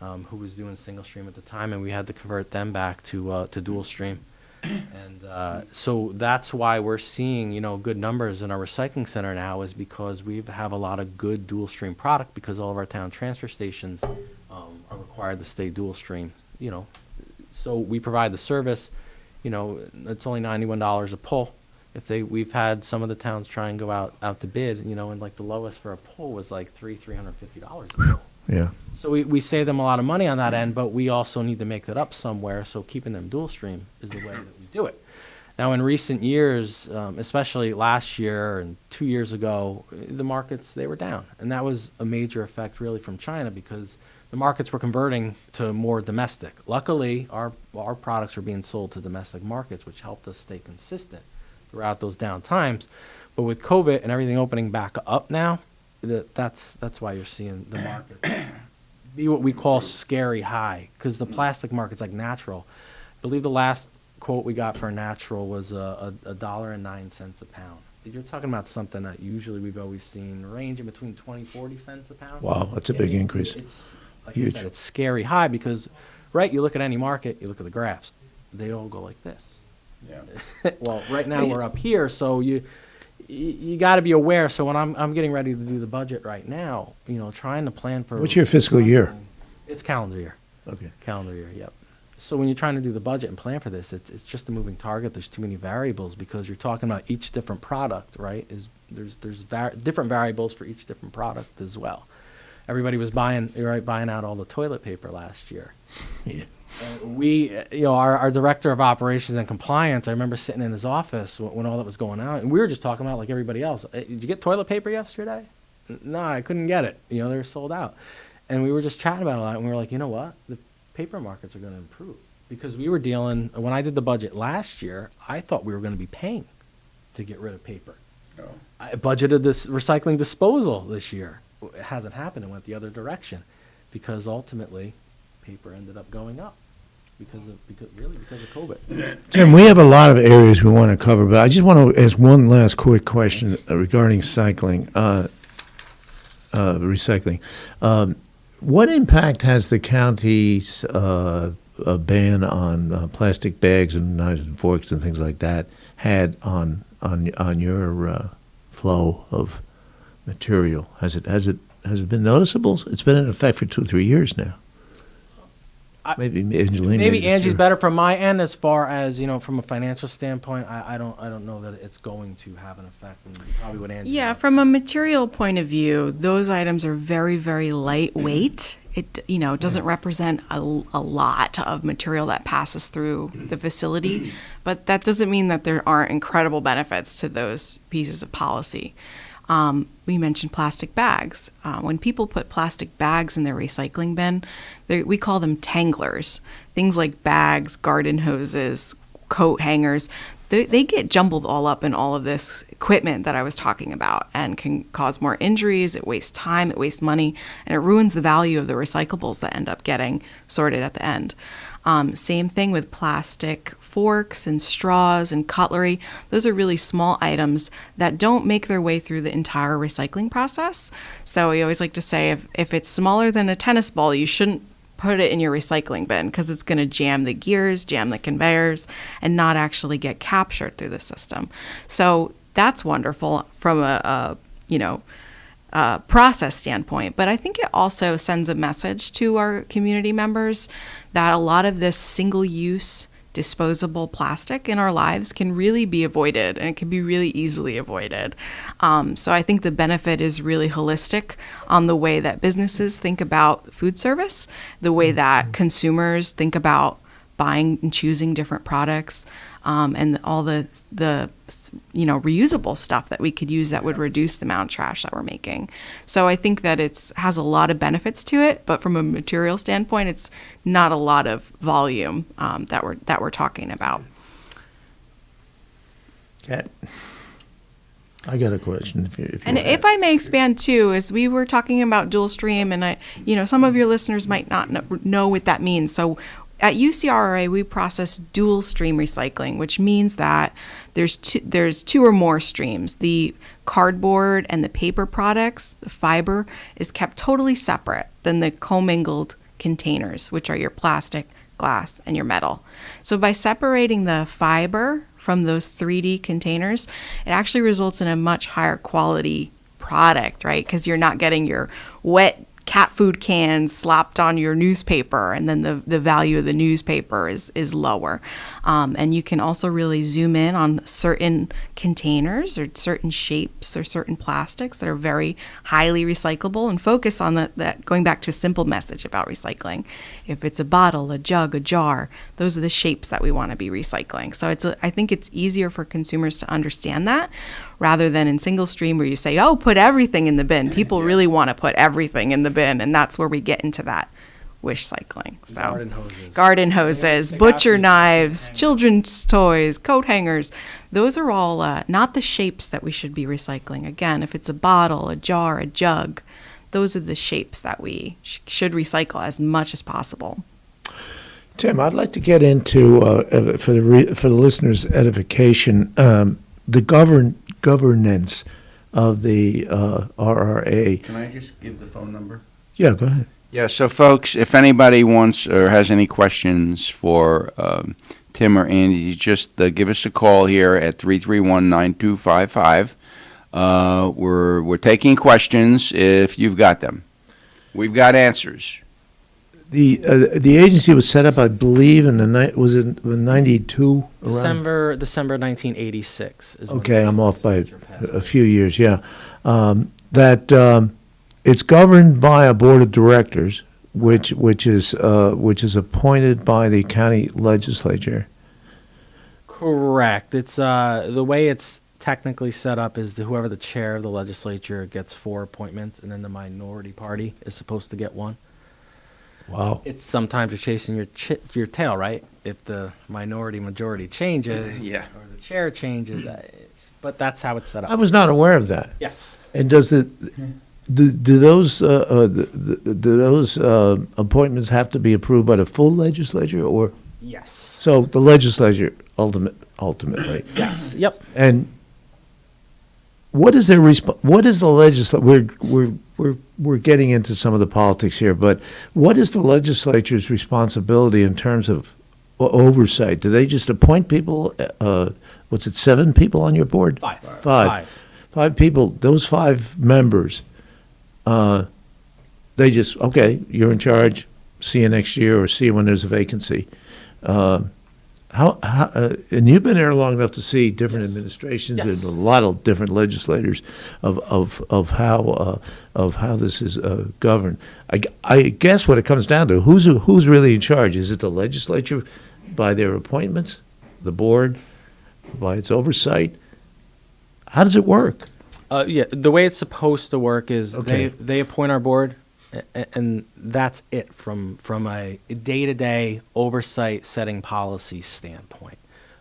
who was doing single stream at the time, and we had to convert them back to dual stream. And so that's why we're seeing, good numbers in our recycling center now, is because we have a lot of good dual stream product because all of our town transfer stations are required to stay dual stream, So we provide the service, it's only $91 a pull. We've had some of the towns try and go out to bid, and like the lowest for a pull was like $350 a pull. Yeah. So we save them a lot of money on that end, but we also need to make that up somewhere. So keeping them dual stream is the way that we do it. Now, in recent years, especially last year and 2 years ago, the markets, they were down. And that was a major effect really from China because the markets were converting to more domestic. Luckily, our products were being sold to domestic markets, which helped us stay consistent throughout those down times. But with COVID and everything opening back up now, that's why you're seeing the market be what we call scary high, because the plastic market's like natural. I believe the last quote we got for natural was $1.09 a pound. You're talking about something that usually we've always seen ranging between 40 cents a pound. Wow, that's a big increase. It's like Huge. you said, it's scary high because, right, you look at any market, you look at the graphs, they all go like this. Yeah. Well, right now we're up here, so you got to be aware. So when I'm getting ready to do the budget right now, trying to plan for. What's your fiscal year? It's calendar year. Okay. Calendar year, yep. So when you're trying to do the budget and plan for this, it's just a moving target. There's too many variables because you're talking about each different product, right? There's different variables for each different product as well. Everybody was buying out all the toilet paper last year. Yeah. We, our director of operations and compliance, I remember sitting in his office when all that was going on, and we were just talking about like everybody else. Did you get toilet paper yesterday? No, I couldn't get it. They were sold out. And we were just chatting about it a lot, and we were like, you know what? The paper markets are going to improve. Because we were dealing, when I did the budget last year, I thought we were going to be paying to get rid of paper. Oh. I budgeted this recycling disposal this year. It hasn't happened. It went the other direction because ultimately paper ended up going up because of COVID. Tim, we have a lot of areas we want to cover, but I just want to ask one last quick question regarding recycling. What impact has the county's ban on plastic bags and knives and forks and things like that had on your flow of material? Has it been noticeable? It's been in effect for 2-3 years now. Maybe Angelina. Maybe Angie's better from my end as far as from a financial standpoint. I don't know that it's going to have an effect. And probably what Angie. Yeah, from a material point of view, those items are very, very lightweight. It doesn't represent a lot of material that passes through the facility, but that doesn't mean that there aren't incredible benefits to those pieces of policy. We mentioned plastic bags. When people put plastic bags in their recycling bin, we call them tanglers. Things like bags, garden hoses, coat hangers, they get jumbled all up in all of this equipment that I was talking about and can cause more injuries. It wastes time, it wastes money, and it ruins the value of the recyclables that end up getting sorted at the end. Same thing with plastic forks and straws and cutlery. Those are really small items that don't make their way through the entire recycling process. So we always like to say if it's smaller than a tennis ball, you shouldn't put it in your recycling bin because it's going to jam the gears, jam the conveyors, and not actually get captured through the system. So that's wonderful from a process standpoint, but I think it also sends a message to our community members that a lot of this single-use disposable plastic in our lives can really be avoided, and it can be really easily avoided. So I think the benefit is really holistic on the way that businesses think about food service, the way that consumers think about buying and choosing different products, and all the reusable stuff that we could use that would reduce the amount of trash that we're making. So I think that it has a lot of benefits to it, but from a material standpoint, it's not a lot of volume that we're talking about. Kat, I got a question. If I may expand too, as we were talking about dual stream, and some of your listeners might not know what that means. So at UCRA, we process dual stream recycling, which means that there's two or more streams. The cardboard and the paper products, the fiber, is kept totally separate than the commingled containers, which are your plastic, glass, and your metal. So by separating the fiber from those 3D containers, it actually results in a much higher quality product, right? Because you're not getting your wet cat food cans slapped on your newspaper, and then the value of the newspaper is lower. And you can also really zoom in on certain containers or certain shapes or certain plastics that are very highly recyclable, and focus on that going back to a simple message about recycling. If it's a bottle, a jug, a jar, those are the shapes that we want to be recycling. So I think it's easier for consumers to understand that, rather than in single stream where you say, oh, put everything in the bin. People really want to put everything in the bin, and that's where we get into that wish cycling. So garden hoses, butcher knives, children's toys, coat hangers. Those are all not the shapes that we should be recycling. Again, if it's a bottle, a jar, a jug, those are the shapes that we should recycle as much as possible. Tim, I'd like to get into, for the listeners' edification, the governance of the RRA. Can I just give the phone number? Yeah, go ahead. Yeah, so folks, if anybody wants or has any questions for Tim or Andy, just give us a call here at 331-9255. We're taking questions if you've got them. We've got answers. The agency was set up, I believe, in in 92? December 1986 is when Okay, the I'm off by legislature passed a few years, yeah. It's governed by a board of directors, which is appointed by the county legislature. Correct. It's the way it's technically set up is whoever the chair of the legislature gets 4 appointments, and then the minority party is supposed to get 1. Wow. It's sometimes you're chasing your tail, right? If the majority changes, Yeah. or the chair changes, but that's how it's set up. I was not aware of that. Yes. And do those appointments have to be approved by the full legislature, or? Yes. So the legislature ultimately. Yes. Yep. And what is their what is the legislature? We're getting into some of the politics here, but what is the legislature's responsibility in terms of oversight? Do they just appoint people? What's it? 7 people on your board? 5. 5 people. Those 5 members. They just, okay, you're in charge. See you next year, or see you when there's a vacancy. And you've been there long enough to see different administrations and a lot of different legislators of how this is governed. I guess what it comes down to, who's really in charge? Is it the legislature by their appointments, the board by its oversight? How does it work? Yeah, the way it's supposed to work is Okay. they appoint our board, and that's it from a day-to-day oversight setting policy standpoint.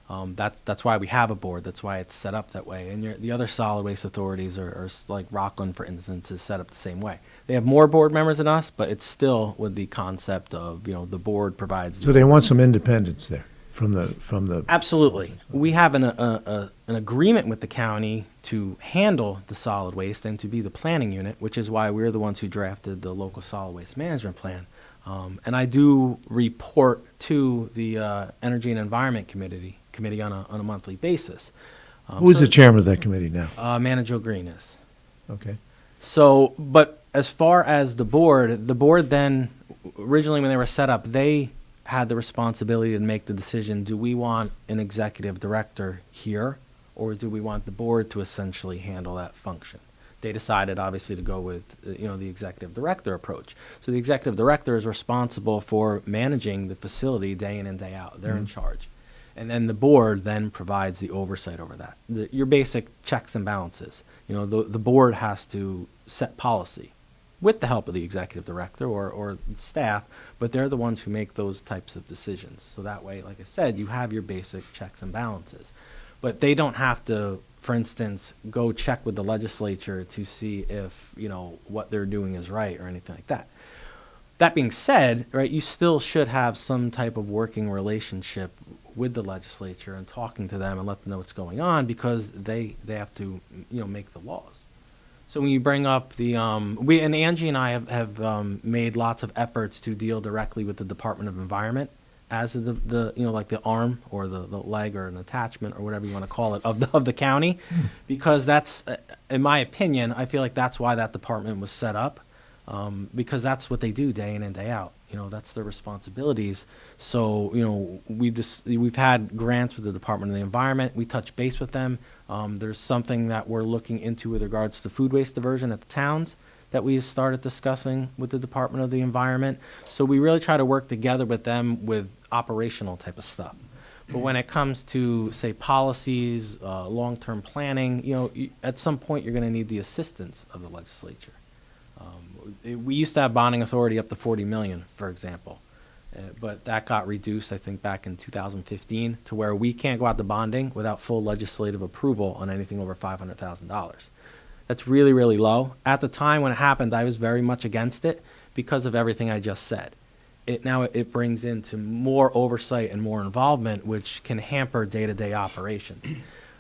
That's why we have a board. That's why it's set up that way. And the other solid waste authorities are like Rockland, for instance, is set up the same way. They have more board members than us, but it's still with the concept of the board provides. So they want some independence there from the. Absolutely. We have an agreement with the county to handle the solid waste and to be the planning unit, which is why we're the ones who drafted the local solid waste management plan. And I do report to the Energy and Environment Committee on a monthly basis. Who is the chairman of that committee now? Manager Green is. Okay. So, but as far as the board then, originally when they were set up, they had the responsibility to make the decision, do we want an executive director here, or do we want the board to essentially handle that function? They decided, obviously, to go with the executive director approach. So the executive director is responsible for managing the facility day in and day out. They're in charge. And then the board then provides the oversight over that. Your basic checks and balances. The board has to set policy with the help of the executive director or staff, but they're the ones who make those types of decisions. So that way, like I said, you have your basic checks and balances. But they don't have to, for instance, go check with the legislature to see if, what they're doing is right or anything like that. That being said, right, you still should have some type of working relationship with the legislature and talking to them and let them know what's going on, because they have to, make the laws. So when you bring up the, Angie and I have made lots of efforts to deal directly with the Department of Environment as the like the arm or the leg or an attachment or whatever you want to call it of the county, because that's, in my opinion, I feel like that's why that department was set up, because that's what they do day in and day out. That's their responsibilities. So we've had grants with the Department of the Environment. We touch base with them. There's something that we're looking into with regards to food waste diversion at the towns that we started discussing with the Department of the Environment. So we really try to work together with them with operational type of stuff. But when it comes to, say, policies, long-term planning, at some point you're going to need the assistance of the legislature. We used to have bonding authority up to $40 million, for example. But that got reduced, I think, back in 2015 to where we can't go out to bonding without full legislative approval on anything over $500,000. That's really, really low. At the time when it happened, I was very much against it because of everything I just said. It brings into more oversight and more involvement, which can hamper day-to-day operations.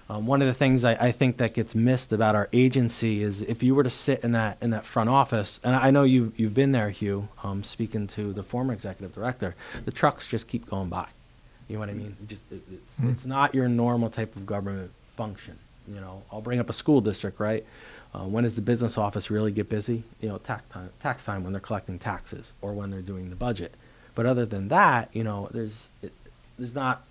One of the things I think that gets missed about our agency is if you were to sit in that front office, and I know you've been there, Hugh, speaking to the former executive director, the trucks just keep going by. You know what I mean? It's not your normal type of government function. You know, I'll bring up a school district, right? When does the business office really get busy? You know, tax time when they're collecting taxes or when they're doing the budget. But other than that, you know, there's not,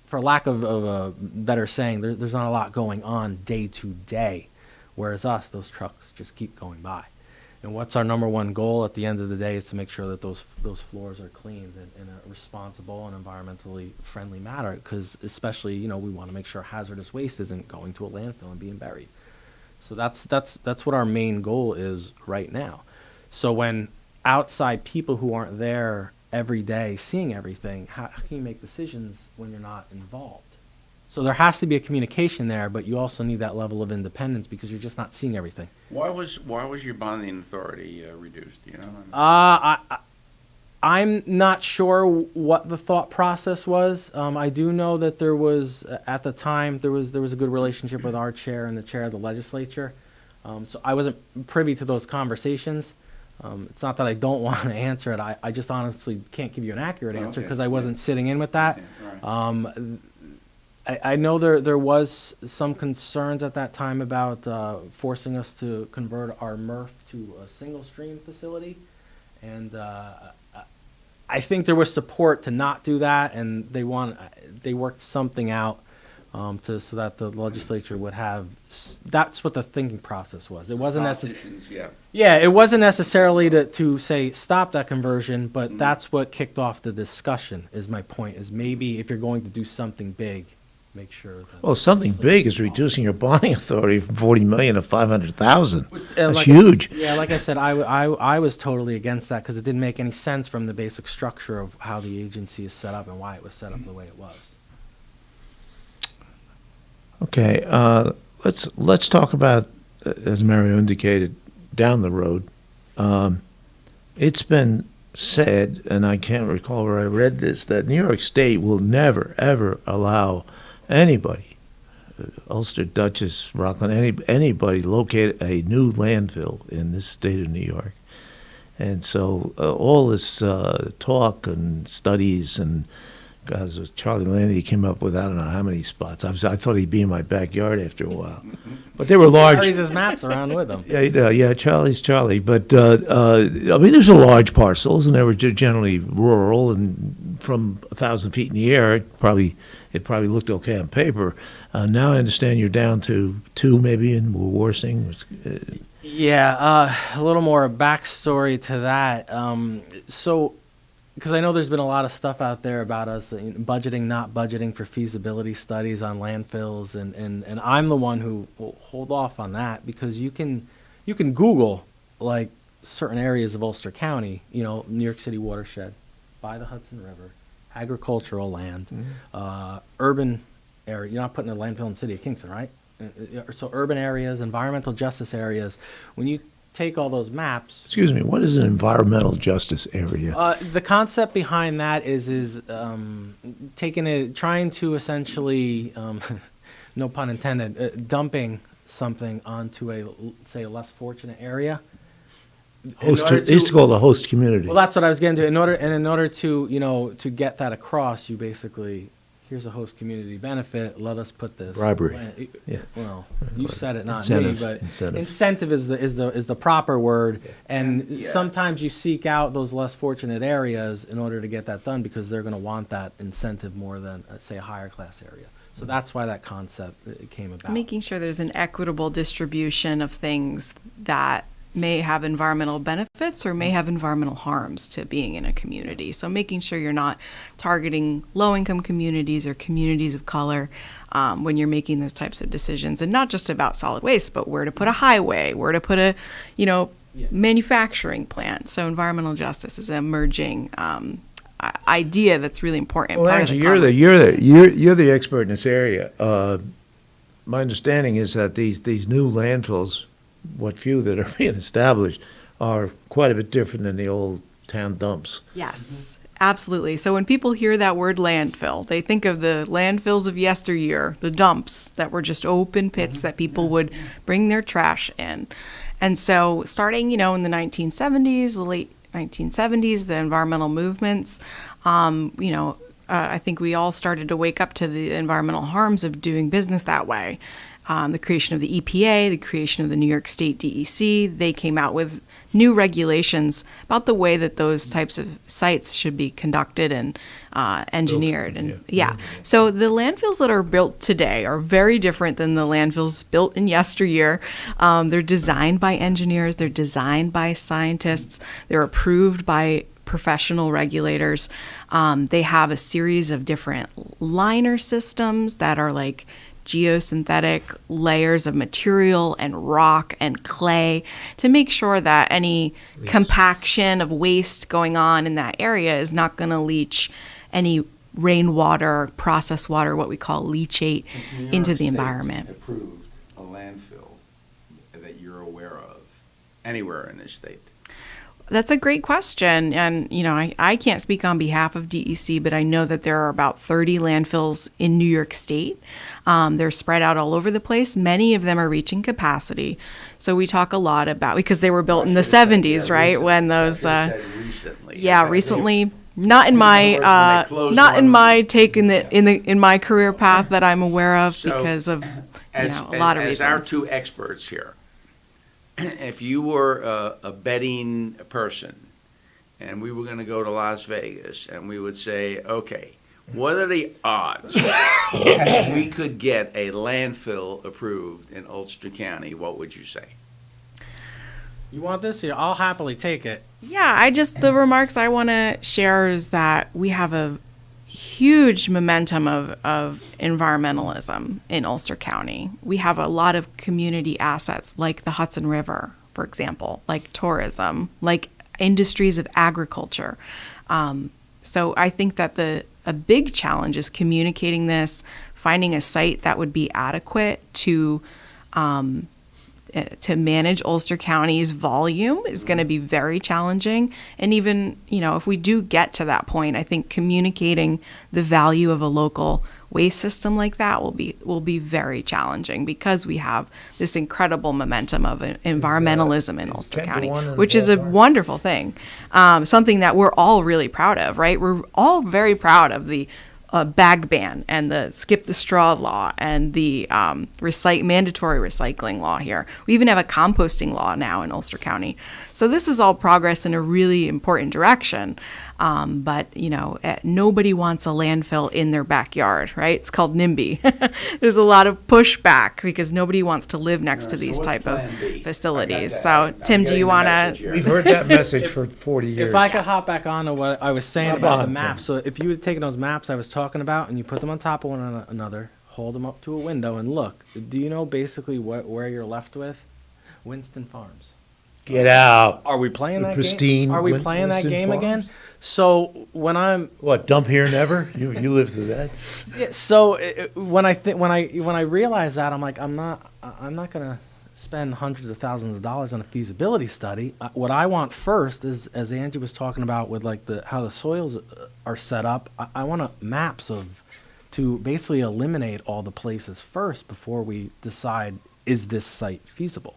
for lack of a better saying, there's not a lot going on day to day. Whereas us, those trucks just keep going by. And what's our number one goal at the end of the day is to make sure that those floors are cleaned in a responsible and environmentally friendly manner. Because especially, you know, we want to make sure hazardous waste isn't going to a landfill and being buried. So that's what our main goal is right now. So when outside people who aren't there every day seeing everything, how can you make decisions when you're not involved? So there has to be a communication there, but you also need that level of independence because you're just not seeing everything. Why was your bonding authority reduced? Do you know? I'm not sure what the thought process was. I do know that there was at the time there was a good relationship with our chair and the chair of the legislature. So I wasn't privy to those conversations. It's not that I don't want to answer it. I just honestly can't give you an accurate answer because I wasn't sitting in with that. Right. I know there was some concerns at that time about forcing us to convert our MRF to a single stream facility, and I think there was support to not do that, and they worked something out so that the legislature would have. That's what the thinking process was. It wasn't necessarily. Yeah, it wasn't necessarily to say stop that conversion, but that's what kicked off the discussion. Is my point? Is maybe if you're going to do something big, make sure that. Well, something big is reducing your bonding authority from 40 million to 500,000. That's like huge. Like I said, I was totally against that because it didn't make any sense from the basic structure of how the agency is set up and why it was set up the way it was. Okay, let's talk about, as Mario indicated, down the road. It's been said, and I can't recall where I read this, that New York State will never, ever allow anybody, Ulster, Dutchess, Rockland, anybody locate a new landfill in this state of New York. And so all this talk and studies and Charlie Landy came up with I don't know how many spots. I thought he'd be in my backyard after a while, but they were large. Carries his maps around with him. Yeah, Charlie's Charlie. But I mean, these are large parcels, and they were generally rural, and from 1,000 feet in the air, it probably looked okay on paper. Now I understand you're down to 2 maybe in Warsing. Yeah, a little more backstory to that. So. Because I know there's been a lot of stuff out there about us budgeting, not budgeting for feasibility studies on landfills, and I'm the one who will hold off on that because you can Google like certain areas of Ulster County, you know, New York City watershed, by the Hudson River, agricultural land, urban area. You're not putting a landfill in the city of Kingston, right? So urban areas, environmental justice areas. When you take all those maps. Excuse me, what is an environmental justice area? The concept behind that is trying to essentially, no pun intended, dumping something onto a less fortunate area. It's called a host community. Well, that's what I was getting to. In order to to get that across, you basically. Here's a host community benefit. Let us put this. Bribery. Yeah. Well, you said it, not incentive, me. But incentive is the proper word. And sometimes you seek out those less fortunate areas in order to get that done because they're going to want that incentive more than, say, a higher class area. So that's why that concept came about. Making sure there's an equitable distribution of things that may have environmental benefits or may have environmental harms to being in a community. So making sure you're not targeting low-income communities or communities of color when you're making those types of decisions, and not just about solid waste, but where to put a highway, where to put a, manufacturing plant. So environmental justice is an emerging idea that's really important. Well, part Angie, of the you're the expert in this area. my understanding is that these new landfills, what few that are being established, are quite a bit different than the old town dumps. Yes, absolutely. So when people hear that word landfill, they think of the landfills of yesteryear, the dumps that were just open pits that people would bring their trash in. And so starting, in the 1970s, the late 1970s, the environmental movements, I think we all started to wake up to the environmental harms of doing business that way. The creation of the EPA, the creation of the New York State DEC, they came out with new regulations about the way that those types of sites should be conducted and engineered. So the landfills that are built today are very different than the landfills built in yesteryear. They're designed by engineers, they're designed by scientists, they're approved by professional regulators. They have a series of different liner systems that are like geosynthetic layers of material and rock and clay to make sure that any compaction of waste going on in that area is not going to leach any rainwater, processed water, what we call leachate, into the environment. Approved a landfill that you're aware of anywhere in the state? That's a great question. And, I can't speak on behalf of DEC, but I know that there are about 30 landfills in New York State. They're spread out all over the place. Many of them are reaching capacity. So we talk a lot about, because they were built in the 70s, right? Recently. When those, Recently. yeah, recently. Not in my, in my career path that I'm aware of because of, a lot of reasons. As our two experts here, if you were a betting person and we were going to go to Las Vegas and we would say, okay, what are the odds we could get a landfill approved in Ulster County? What would you say? You want this here? I'll happily take it. Yeah, the remarks I want to share is that we have a huge momentum of environmentalism in Ulster County. We have a lot of community assets like the Hudson River, for example, like tourism, like industries of agriculture. So I think that a big challenge is communicating this, finding a site that would be adequate to manage Ulster County's volume is going to be very challenging. And even, if we do get to that point, I think communicating the value of a local waste system like that will be very challenging because we have this incredible momentum of environmentalism in Ulster County, which is a wonderful thing. Something that we're all really proud of, right? We're all very proud of the bag ban and the skip the straw law and the mandatory recycling law here. We even have a composting law now in Ulster County. So this is all progress in a really important direction. But nobody wants a landfill in their backyard, right? It's called NIMBY. There's a lot of pushback because nobody wants to live next to these type of facilities. So, Tim, do you want to? We've heard that message for 40 years. If I could hop back on to what I was saying about the maps. So if you had taken those maps I was talking about and you put them on top of one another, hold them up to a window and look, do you know basically where you're left with? Winston Farms. Get out. Are we playing that pristine game? Are we playing that game again? So when I'm dump here never? You lived through that. Yeah, so when I realize that, I'm like, I'm not gonna spend hundreds of thousands of dollars on a feasibility study. What I want first is, as Angie was talking about with like how the soils are set up, I want maps to basically eliminate all the places first before we decide, is this site feasible?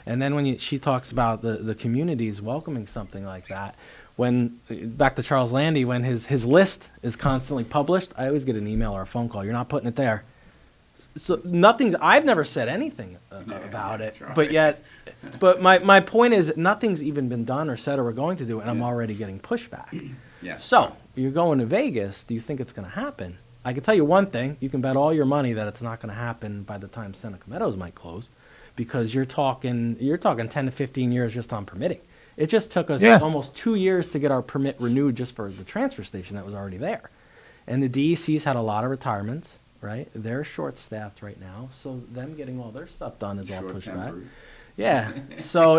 And then when she talks about the communities welcoming something like that, back to Charles Landy, when his list is constantly published, I always get an email or a phone call. You're not putting it there. So I've never said anything about it, but my point is nothing's even been done or said or we're going to do, and I'm already getting pushback. Yeah. So you're going to Vegas. Do you think it's going to happen? I can tell you one thing. You can bet all your money that it's not going to happen by the time Seneca Meadows might close, because you're talking 10 to 15 years just on permitting. It just took us almost 2 years to get our permit renewed just for the transfer station that was already there. And the DEC's had a lot of retirements, right? They're short-staffed right now, so them getting all their stuff done is all pushed back. Yeah. So,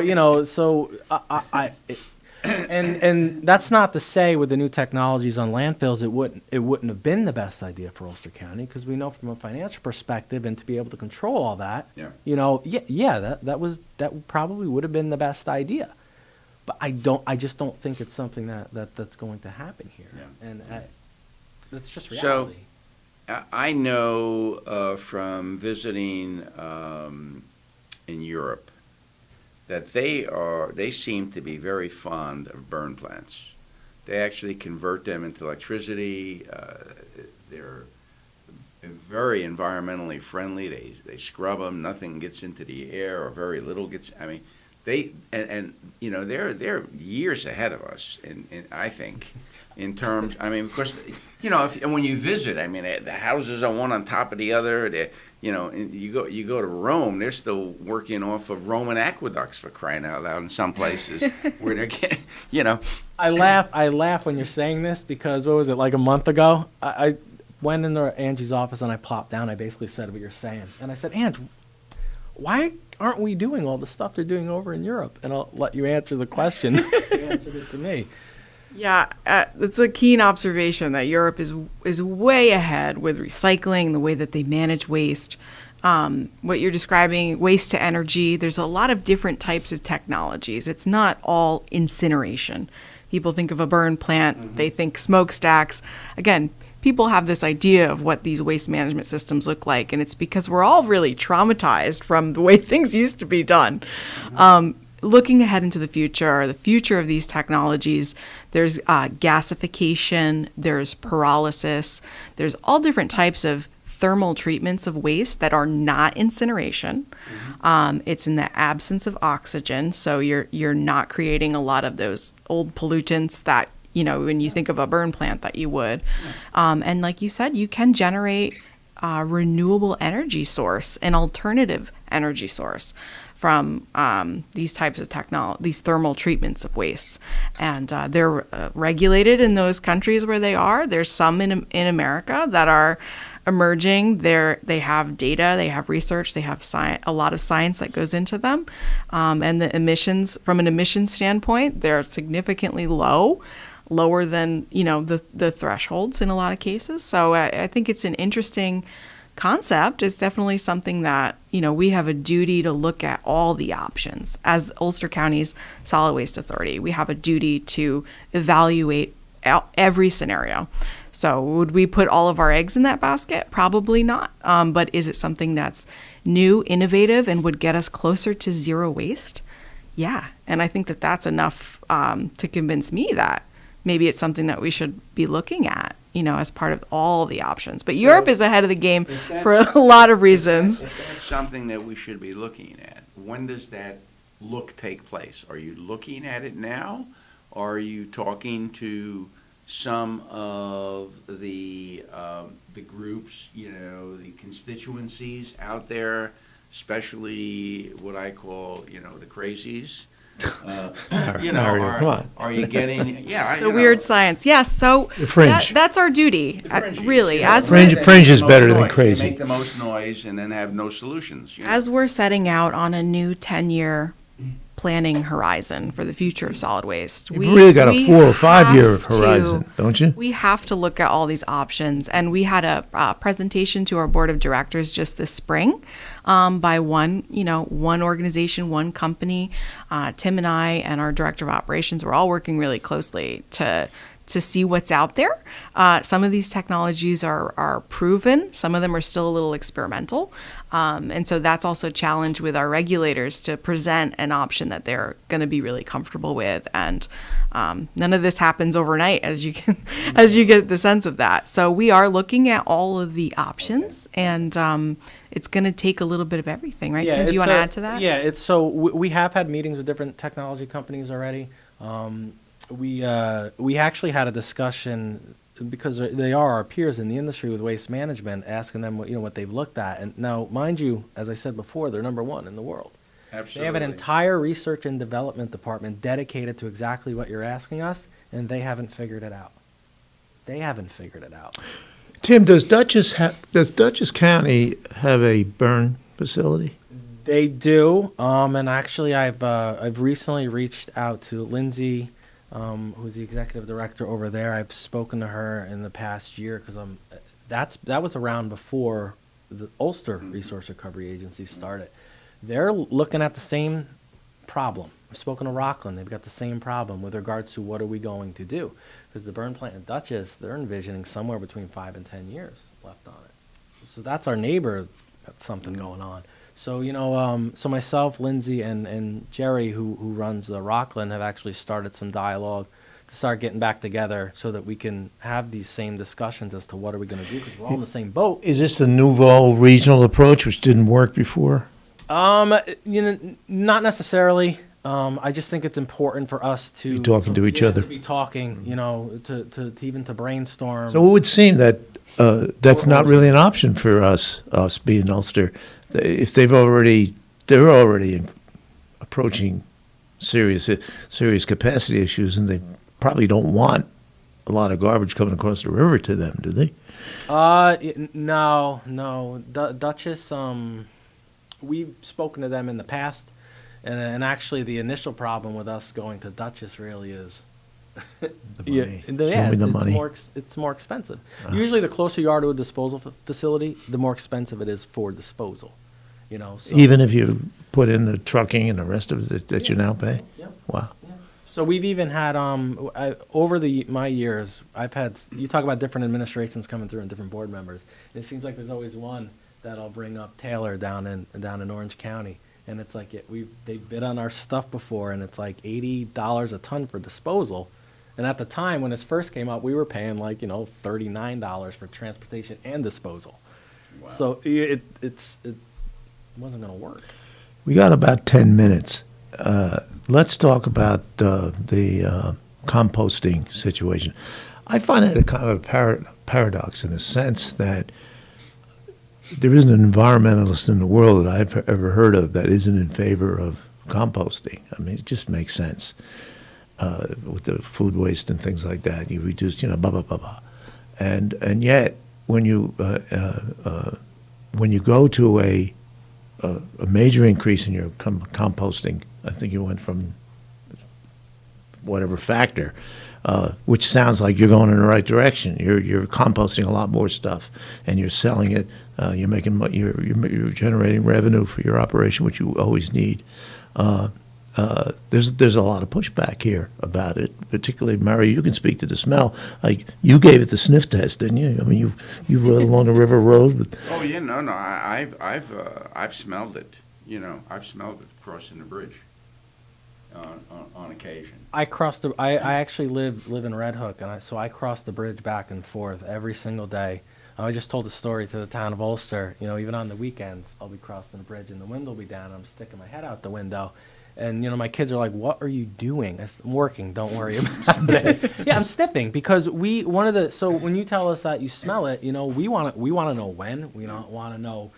And that's not to say with the new technologies on landfills it wouldn't have been the best idea for Ulster County, because we know from a financial perspective and to be able to control all that, Yeah. that probably would have been the best idea. But I just don't think it's something that's going to happen here. Yeah. And that's just reality. So I know from visiting in Europe that they seem to be very fond of burn plants. They actually convert them into electricity. They're very environmentally friendly. They scrub them. Nothing gets into the air, or very little gets. I mean, they're years ahead of us. In I think, in terms. I mean, of course, when you visit, I mean, the houses are one on top of the other. You go to Rome, they're still working off of Roman aqueducts, for crying out loud, in some places where they're getting, I laugh when you're saying this, because what was it, like a month ago? I went into Angie's office and I plopped down. I basically said what you're saying. And I said, Ange, why aren't we doing all the stuff they're doing over in Europe? And I'll let you answer the question. You answered it to me. Yeah, it's a keen observation that Europe is way ahead with recycling, the way that they manage waste. What you're describing, waste to energy, there's a lot of different types of technologies. It's not all incineration. People think of a burn plant, they think smokestacks. Again, people have this idea of what these waste management systems look like, and it's because we're all really traumatized from the way things used to be done. Looking ahead into the future of these technologies, there's gasification, there's pyrolysis, there's all different types of thermal treatments of waste that are not incineration. It's in the absence of oxygen, so you're not creating a lot of those old pollutants that, when you think of a burn plant, that you would. And like you said, you can generate a renewable energy source, an alternative energy source, from these types of these thermal treatments of wastes. And they're regulated in those countries where they are. There's some in America that are emerging. They have data, they have research, they have a lot of science that goes into them. And the emissions, from an emissions standpoint, they're significantly lower than the thresholds in a lot of cases. So I think it's an interesting concept. Is definitely something that we have a duty to look at all the options. As Ulster County's Solid Waste Authority, we have a duty to evaluate every scenario. So would we put all of our eggs in that basket? Probably not. But is it something that's new, innovative, and would get us closer to zero waste? Yeah. And I think that that's enough to convince me that maybe it's something that we should be looking at, as part of all the options. But Europe is ahead of the game for a lot of reasons. If that's something that we should be looking at, when does that look take place? Are you looking at it now? Or are you talking to some of the groups, the constituencies out there, especially what I call, the crazies? Are you getting the weird science? Yes. So that's our duty, really. As fringe is better than crazy. They make the most noise and then have no solutions. As we're setting out on a new 10-year planning horizon for the future of solid waste, we really got a 4 or 5 year horizon, don't you? We have to look at all these options, and we had a presentation to our board of directors just this spring by one organization, one company. Tim and I and our director of operations were all working really closely to see what's out there. Some of these technologies are proven. Some of them are still a little experimental. And so that's also a challenge with our regulators to present an option that they're going to be really comfortable with. And none of this happens overnight, as you get the sense of that. So we are looking at all of the options, and it's going to take a little bit of everything, right? Tim, do you want to add to that? Yeah, we have had meetings with different technology companies already. We actually had a discussion, because they are our peers in the industry with waste management, asking them what they've looked at. And now, mind you, as I said before, they're number one in the world. Absolutely. They have an entire research and development department dedicated to exactly what you're asking us, and they haven't figured it out. Tim, does Dutchess County have a burn facility? They do, and actually, I've recently reached out to Lindsay who's the executive director over there. I've spoken to her in the past year because that was around before the Ulster Resource Recovery Agency started. They're looking at the same problem. I've spoken to Rockland. They've got the same problem with regards to what are we going to do. Because the burn plant in Dutchess, they're envisioning somewhere between 5 and 10 years left on it. So that's our neighbor that's got something going on. So, so myself, Lindsay, and Jerry, who runs the Rockland, have actually started some dialogue to start getting back together so that we can have these same discussions as to what are we going to do, because we're all in the same boat. Is this the nouveau regional approach, which didn't work before? Not necessarily. I just think it's important for us to be talking to each other. To be talking, to even to brainstorm. So it would seem that that's not really an option for us being Ulster. If they're already approaching serious capacity issues, and they probably don't want a lot of garbage coming across the river to them, do they? No. Dutchess, we've spoken to them in the past, and actually the initial problem with us going to Dutchess really is the money. It's more expensive. Usually the closer you are to a disposal facility, the more expensive it is for disposal. So even if you put in the trucking and the rest of it that you now pay? Yeah. Wow. So we've even had, over my years, I've had, you talk about different administrations coming through and different board members. It seems like there's always one that'll bring up Taylor down in Orange County. And it's like, they bid on our stuff before, and it's like $80 a ton for disposal. And at the time, when this first came up, we were paying like, $39 for transportation and disposal. Wow. So it wasn't going to work. We got about 10 minutes. Let's talk about the composting situation. I find it a kind of a paradox in a sense that there isn't an environmentalist in the world that I've ever heard of that isn't in favor of composting. I mean, it just makes sense with the food waste and things like that. You reduce, blah, blah, blah, blah. And yet, when you go to a major increase in your composting, I think you went from whatever factor, which sounds like you're going in the right direction. You're composting a lot more stuff, and you're selling it. You're making you're generating revenue for your operation, which you always need. There's a lot of pushback here about it. Particularly, Mary, you can speak to the smell. Like you gave it the sniff test, didn't you? I mean, you rode along the river road with. Oh yeah, no. I've smelled it. I've smelled it crossing the bridge on occasion. I actually live in Red Hook, and so I cross the bridge back and forth every single day. I just told a story to the town of Ulster. Even on the weekends, I'll be crossing the bridge, and the wind will be down. And I'm sticking my head out the window. And, my kids are like, "What are you doing?" I'm working. Don't worry about it. Yeah, I'm sniffing because so when you tell us that you smell it, we want to know when. We don't want to know,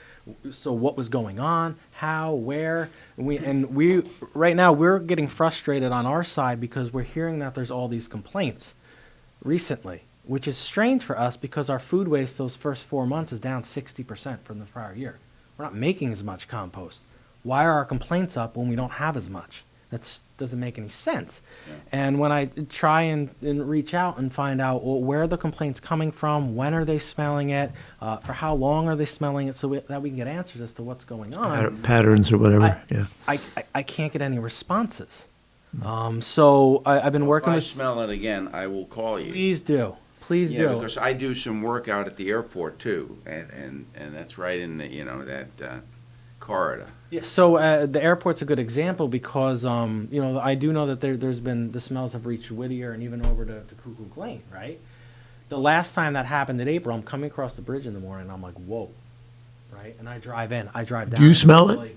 so what was going on, how, where. We right now we're getting frustrated on our side because we're hearing that there's all these complaints recently, which is strange for us because our food waste those first 4 months is down 60% from the prior year. We're not making as much compost. Why are our complaints up when we don't have as much? That doesn't make any sense. Yeah. And when I try and reach out and find out where are the complaints coming from, when are they smelling it, for how long are they smelling it, so that we can get answers as to what's going on. Patterns or whatever. I can't get any responses. So I've been working with. If I smell it again, I will call you. Please do. Please do. Because I do some work out at the airport too, and that's right in the that corridor. Yeah, so the airport's a good example because I do know that there's been the smells have reached Whittier and even over to Cuckoo Lane, right? The last time that happened in April, I'm coming across the bridge in the morning, and I'm like, whoa, right? And I drive down. Do you smell it?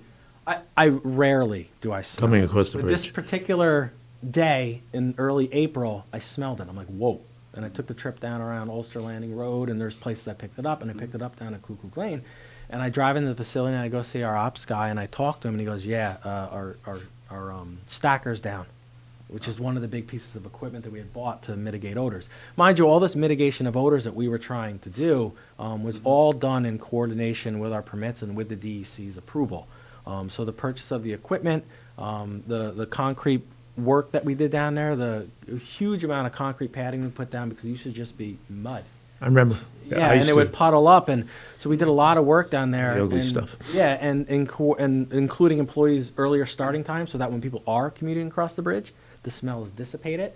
I rarely do I smell coming across the bridge. This particular day in early April, I smelled it. I'm like, whoa. And I took the trip down around Ulster Landing Road, and there's places I picked it up, and I picked it up down at Cuckoo Lane. And I drive into the facility, and I go see our ops guy, and I talk to him, and he goes, yeah, our stacker's down, which is one of the big pieces of equipment that we had bought to mitigate odors. Mind you, all this mitigation of odors that we were trying to do was all done in coordination with our permits and with the DEC's approval. So the purchase of the equipment, the concrete work that we did down there, the huge amount of concrete padding we put down because it used to just be mud. I remember. Yeah, I and used it to- would puddle up, and so we did a lot of work down there. The ugly and, stuff. Yeah, and including employees' earlier starting time, so that when people are commuting across the bridge, the smell is dissipated.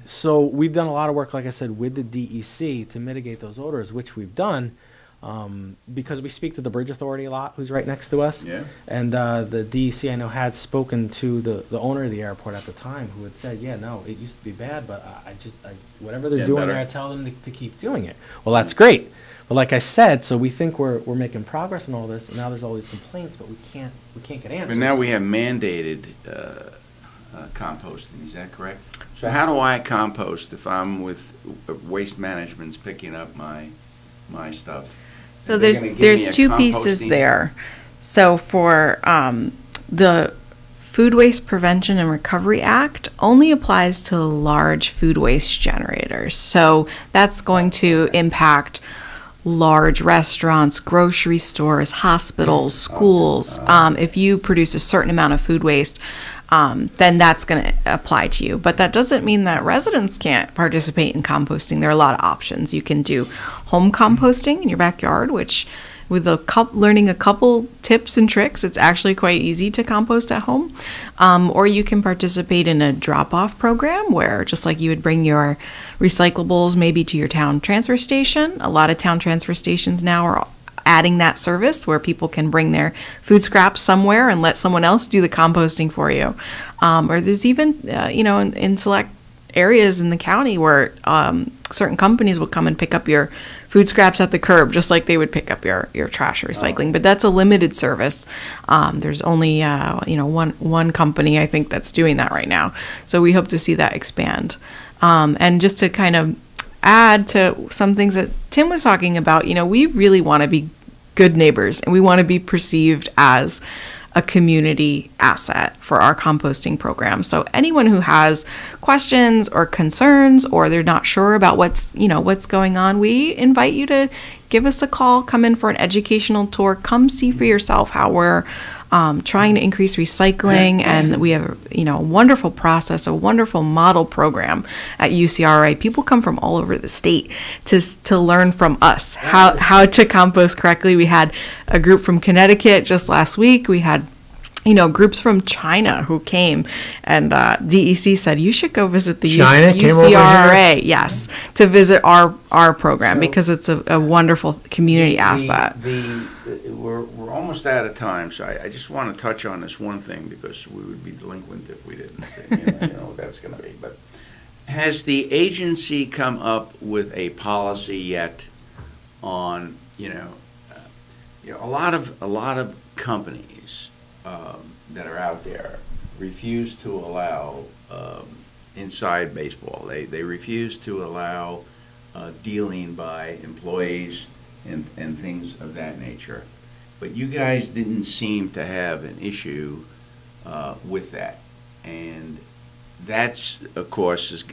So we've done a lot of work, like I said, with the DEC to mitigate those odors, which we've done. Because we speak to the Bridge Authority a lot, who's right next to us. Yeah. And the DEC, I know, had spoken to the owner of the airport at the time, who had said, yeah, no, it used to be bad, but whatever they're Yeah, doing better. there, I tell them to keep doing it. Well, that's great. But like I said, so we think we're making progress in all this, and now there's all these complaints, but we can't get answers. But now we have mandated composting, is that correct? So how do I compost if I'm with Waste Management's picking up my stuff? So Are they there's gonna give me a two pieces composting- there. So for the Food Waste Prevention and Recovery Act only applies to large food waste generators. So that's going to impact large restaurants, grocery stores, hospitals, schools. If you produce a certain amount of food waste, then that's going to apply to you. But that doesn't mean that residents can't participate in composting. There are a lot of options. You can do home composting in your backyard, which with learning a couple tips and tricks, it's actually quite easy to compost at home. Or you can participate in a drop-off program where just like you would bring your recyclables maybe to your town transfer station. A lot of town transfer stations now are adding that service where people can bring their food scraps somewhere and let someone else do the composting for you. Or there's even, in select areas in the county where certain companies will come and pick up your food scraps at the curb, just like they would pick up your trash or recycling. But that's a limited service. There's only, one company, I think, that's doing that right now. So we hope to see that expand. And just to kind of add to some things that Tim was talking about, we really want to be good neighbors and we want to be perceived as a community asset for our composting program. So anyone who has questions or concerns or they're not sure about what's going on, we invite you to give us a call, come in for an educational tour, come see for yourself how we're trying to increase recycling, and we have a wonderful process, a wonderful model program at UCRA. People come from all over the state to learn from us how to compost correctly. We had a group from Connecticut just last week. We had groups from China who came, and DEC said you should go visit the China came over UCRA, here? yes, to visit our program because it's a wonderful community asset. We're almost out of time, so I just want to touch on this one thing because we would be delinquent if we didn't. You know what that's going to be. But has the agency come up with a policy yet on a lot of companies that are out there refuse to allow inside baseball. They refuse to allow dealing by employees and things of that nature. But you guys didn't seem to have an issue with that, and that's of course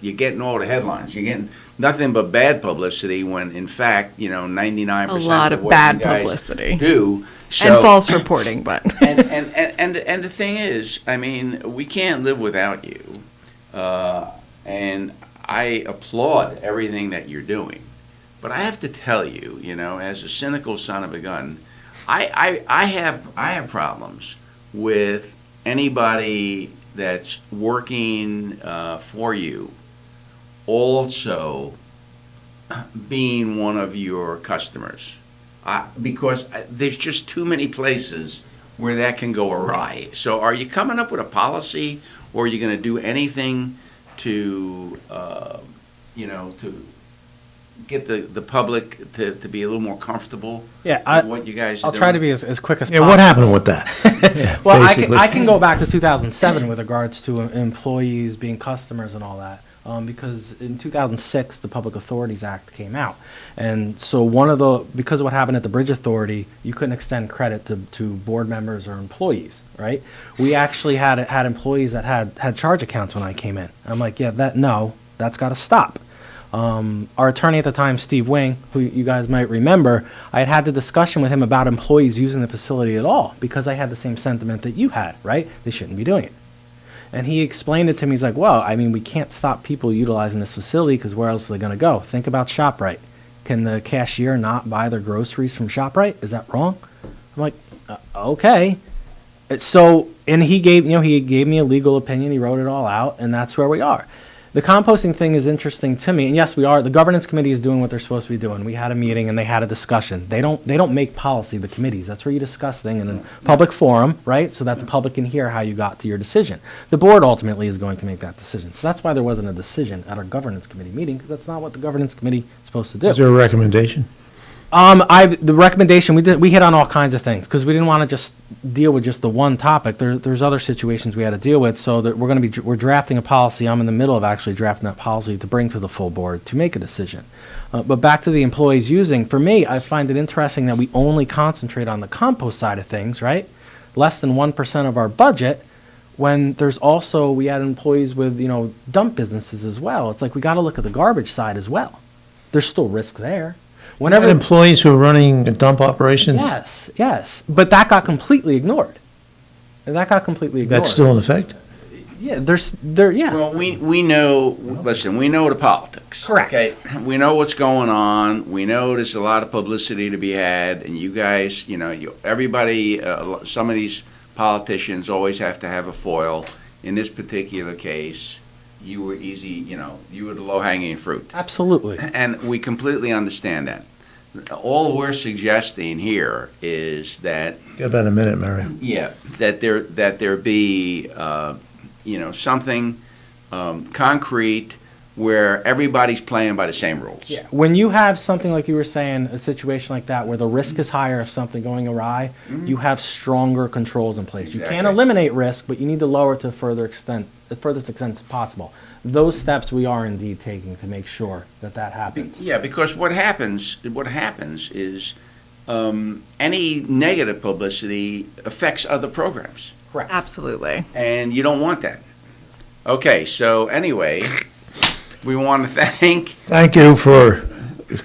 you're getting all the headlines. You're getting nothing but bad publicity when in fact 99% A lot of of what bad you guys publicity do and false reporting, but and the thing is, I mean, we can't live without you, and I applaud everything that you're doing. But I have to tell you, as a cynical son of a gun, I have problems with anybody that's working for you also being one of your customers. Because there's just too many places where that can go awry. So are you coming up with a policy, or are you going to do anything to, to get the public to be a little more comfortable with what you guys are I'll doing? try to be as quick as Yeah, possible. what happened with that? Well, basically. I can go back to 2007 with regards to employees being customers and all that. Because in 2006, the Public Authorities Act came out. And so because of what happened at the Bridge Authority, you couldn't extend credit to board members or employees, right? We actually had employees that had charge accounts when I came in. I'm like, that's got to stop. Our attorney at the time, Steve Wing, who you guys might remember, I had the discussion with him about employees using the facility at all because I had the same sentiment that you had, right? They shouldn't be doing it. And he explained it to me. He's like, well, I mean, we can't stop people utilizing this facility because where else are they going to go? Think about ShopRite. Can the cashier not buy their groceries from ShopRite? Is that wrong? I'm like, okay. So, and he gave me a legal opinion. He wrote it all out, and that's where we are. The composting thing is interesting to me, and yes, we are. The governance committee is doing what they're supposed to be doing. We had a meeting and they had a discussion. They don't make policy. The committees. That's where you discuss things in a public forum, right? So that the public can hear how you got to your decision. The board ultimately is going to make that decision. So that's why there wasn't a decision at our governance committee meeting, because that's not what the governance committee is supposed to do. Is there a recommendation? The recommendation we hit on all kinds of things because we didn't want to just deal with just the one topic. There's other situations we had to deal with, so that we're drafting a policy. I'm in the middle of actually drafting that policy to bring to the full board to make a decision. But back to the employees using. For me, I find it interesting that we only concentrate on the compost side of things, right? Less than 1% of our budget. When there's also we had employees with dump businesses as well. It's like we got to look at the garbage side as well. There's still risk there. Whenever employees who are running dump operations? Yes. But that got completely ignored. That's still in effect? Yeah, yeah. Well, we know, listen, we know the politics. Correct. Okay? We know what's going on. We know there's a lot of publicity to be had, and you guys, everybody, some of these politicians always have to have a foil. In this particular case, you were easy, you were the low-hanging fruit. Absolutely. And we completely understand that. All we're suggesting here is that... Got about a minute, Mario. Yeah, that there be, something concrete where everybody's playing by the same rules. Yeah. When you have something like you were saying, a situation like that where the risk is higher of something going awry, you have stronger controls in place. You can't eliminate risk, but you need to lower it to the furthest extent possible. Those steps we are indeed taking to make sure that happens. Yeah, because what happens is any negative publicity affects other programs. Correct. Absolutely. And you don't want that. Okay, so anyway, we want to Thank you for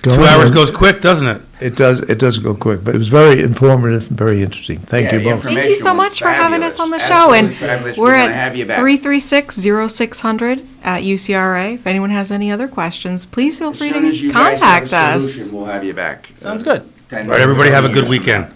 going. 2 hours goes quick, doesn't it? It does go quick, but it was very informative and very interesting. Thank you both. Thank you so much for having us on the show. And we're at 336-0600 at UCRA. If anyone has any other questions, please feel free to contact us. We'll have you back. Sounds good. All right, everybody have a good weekend.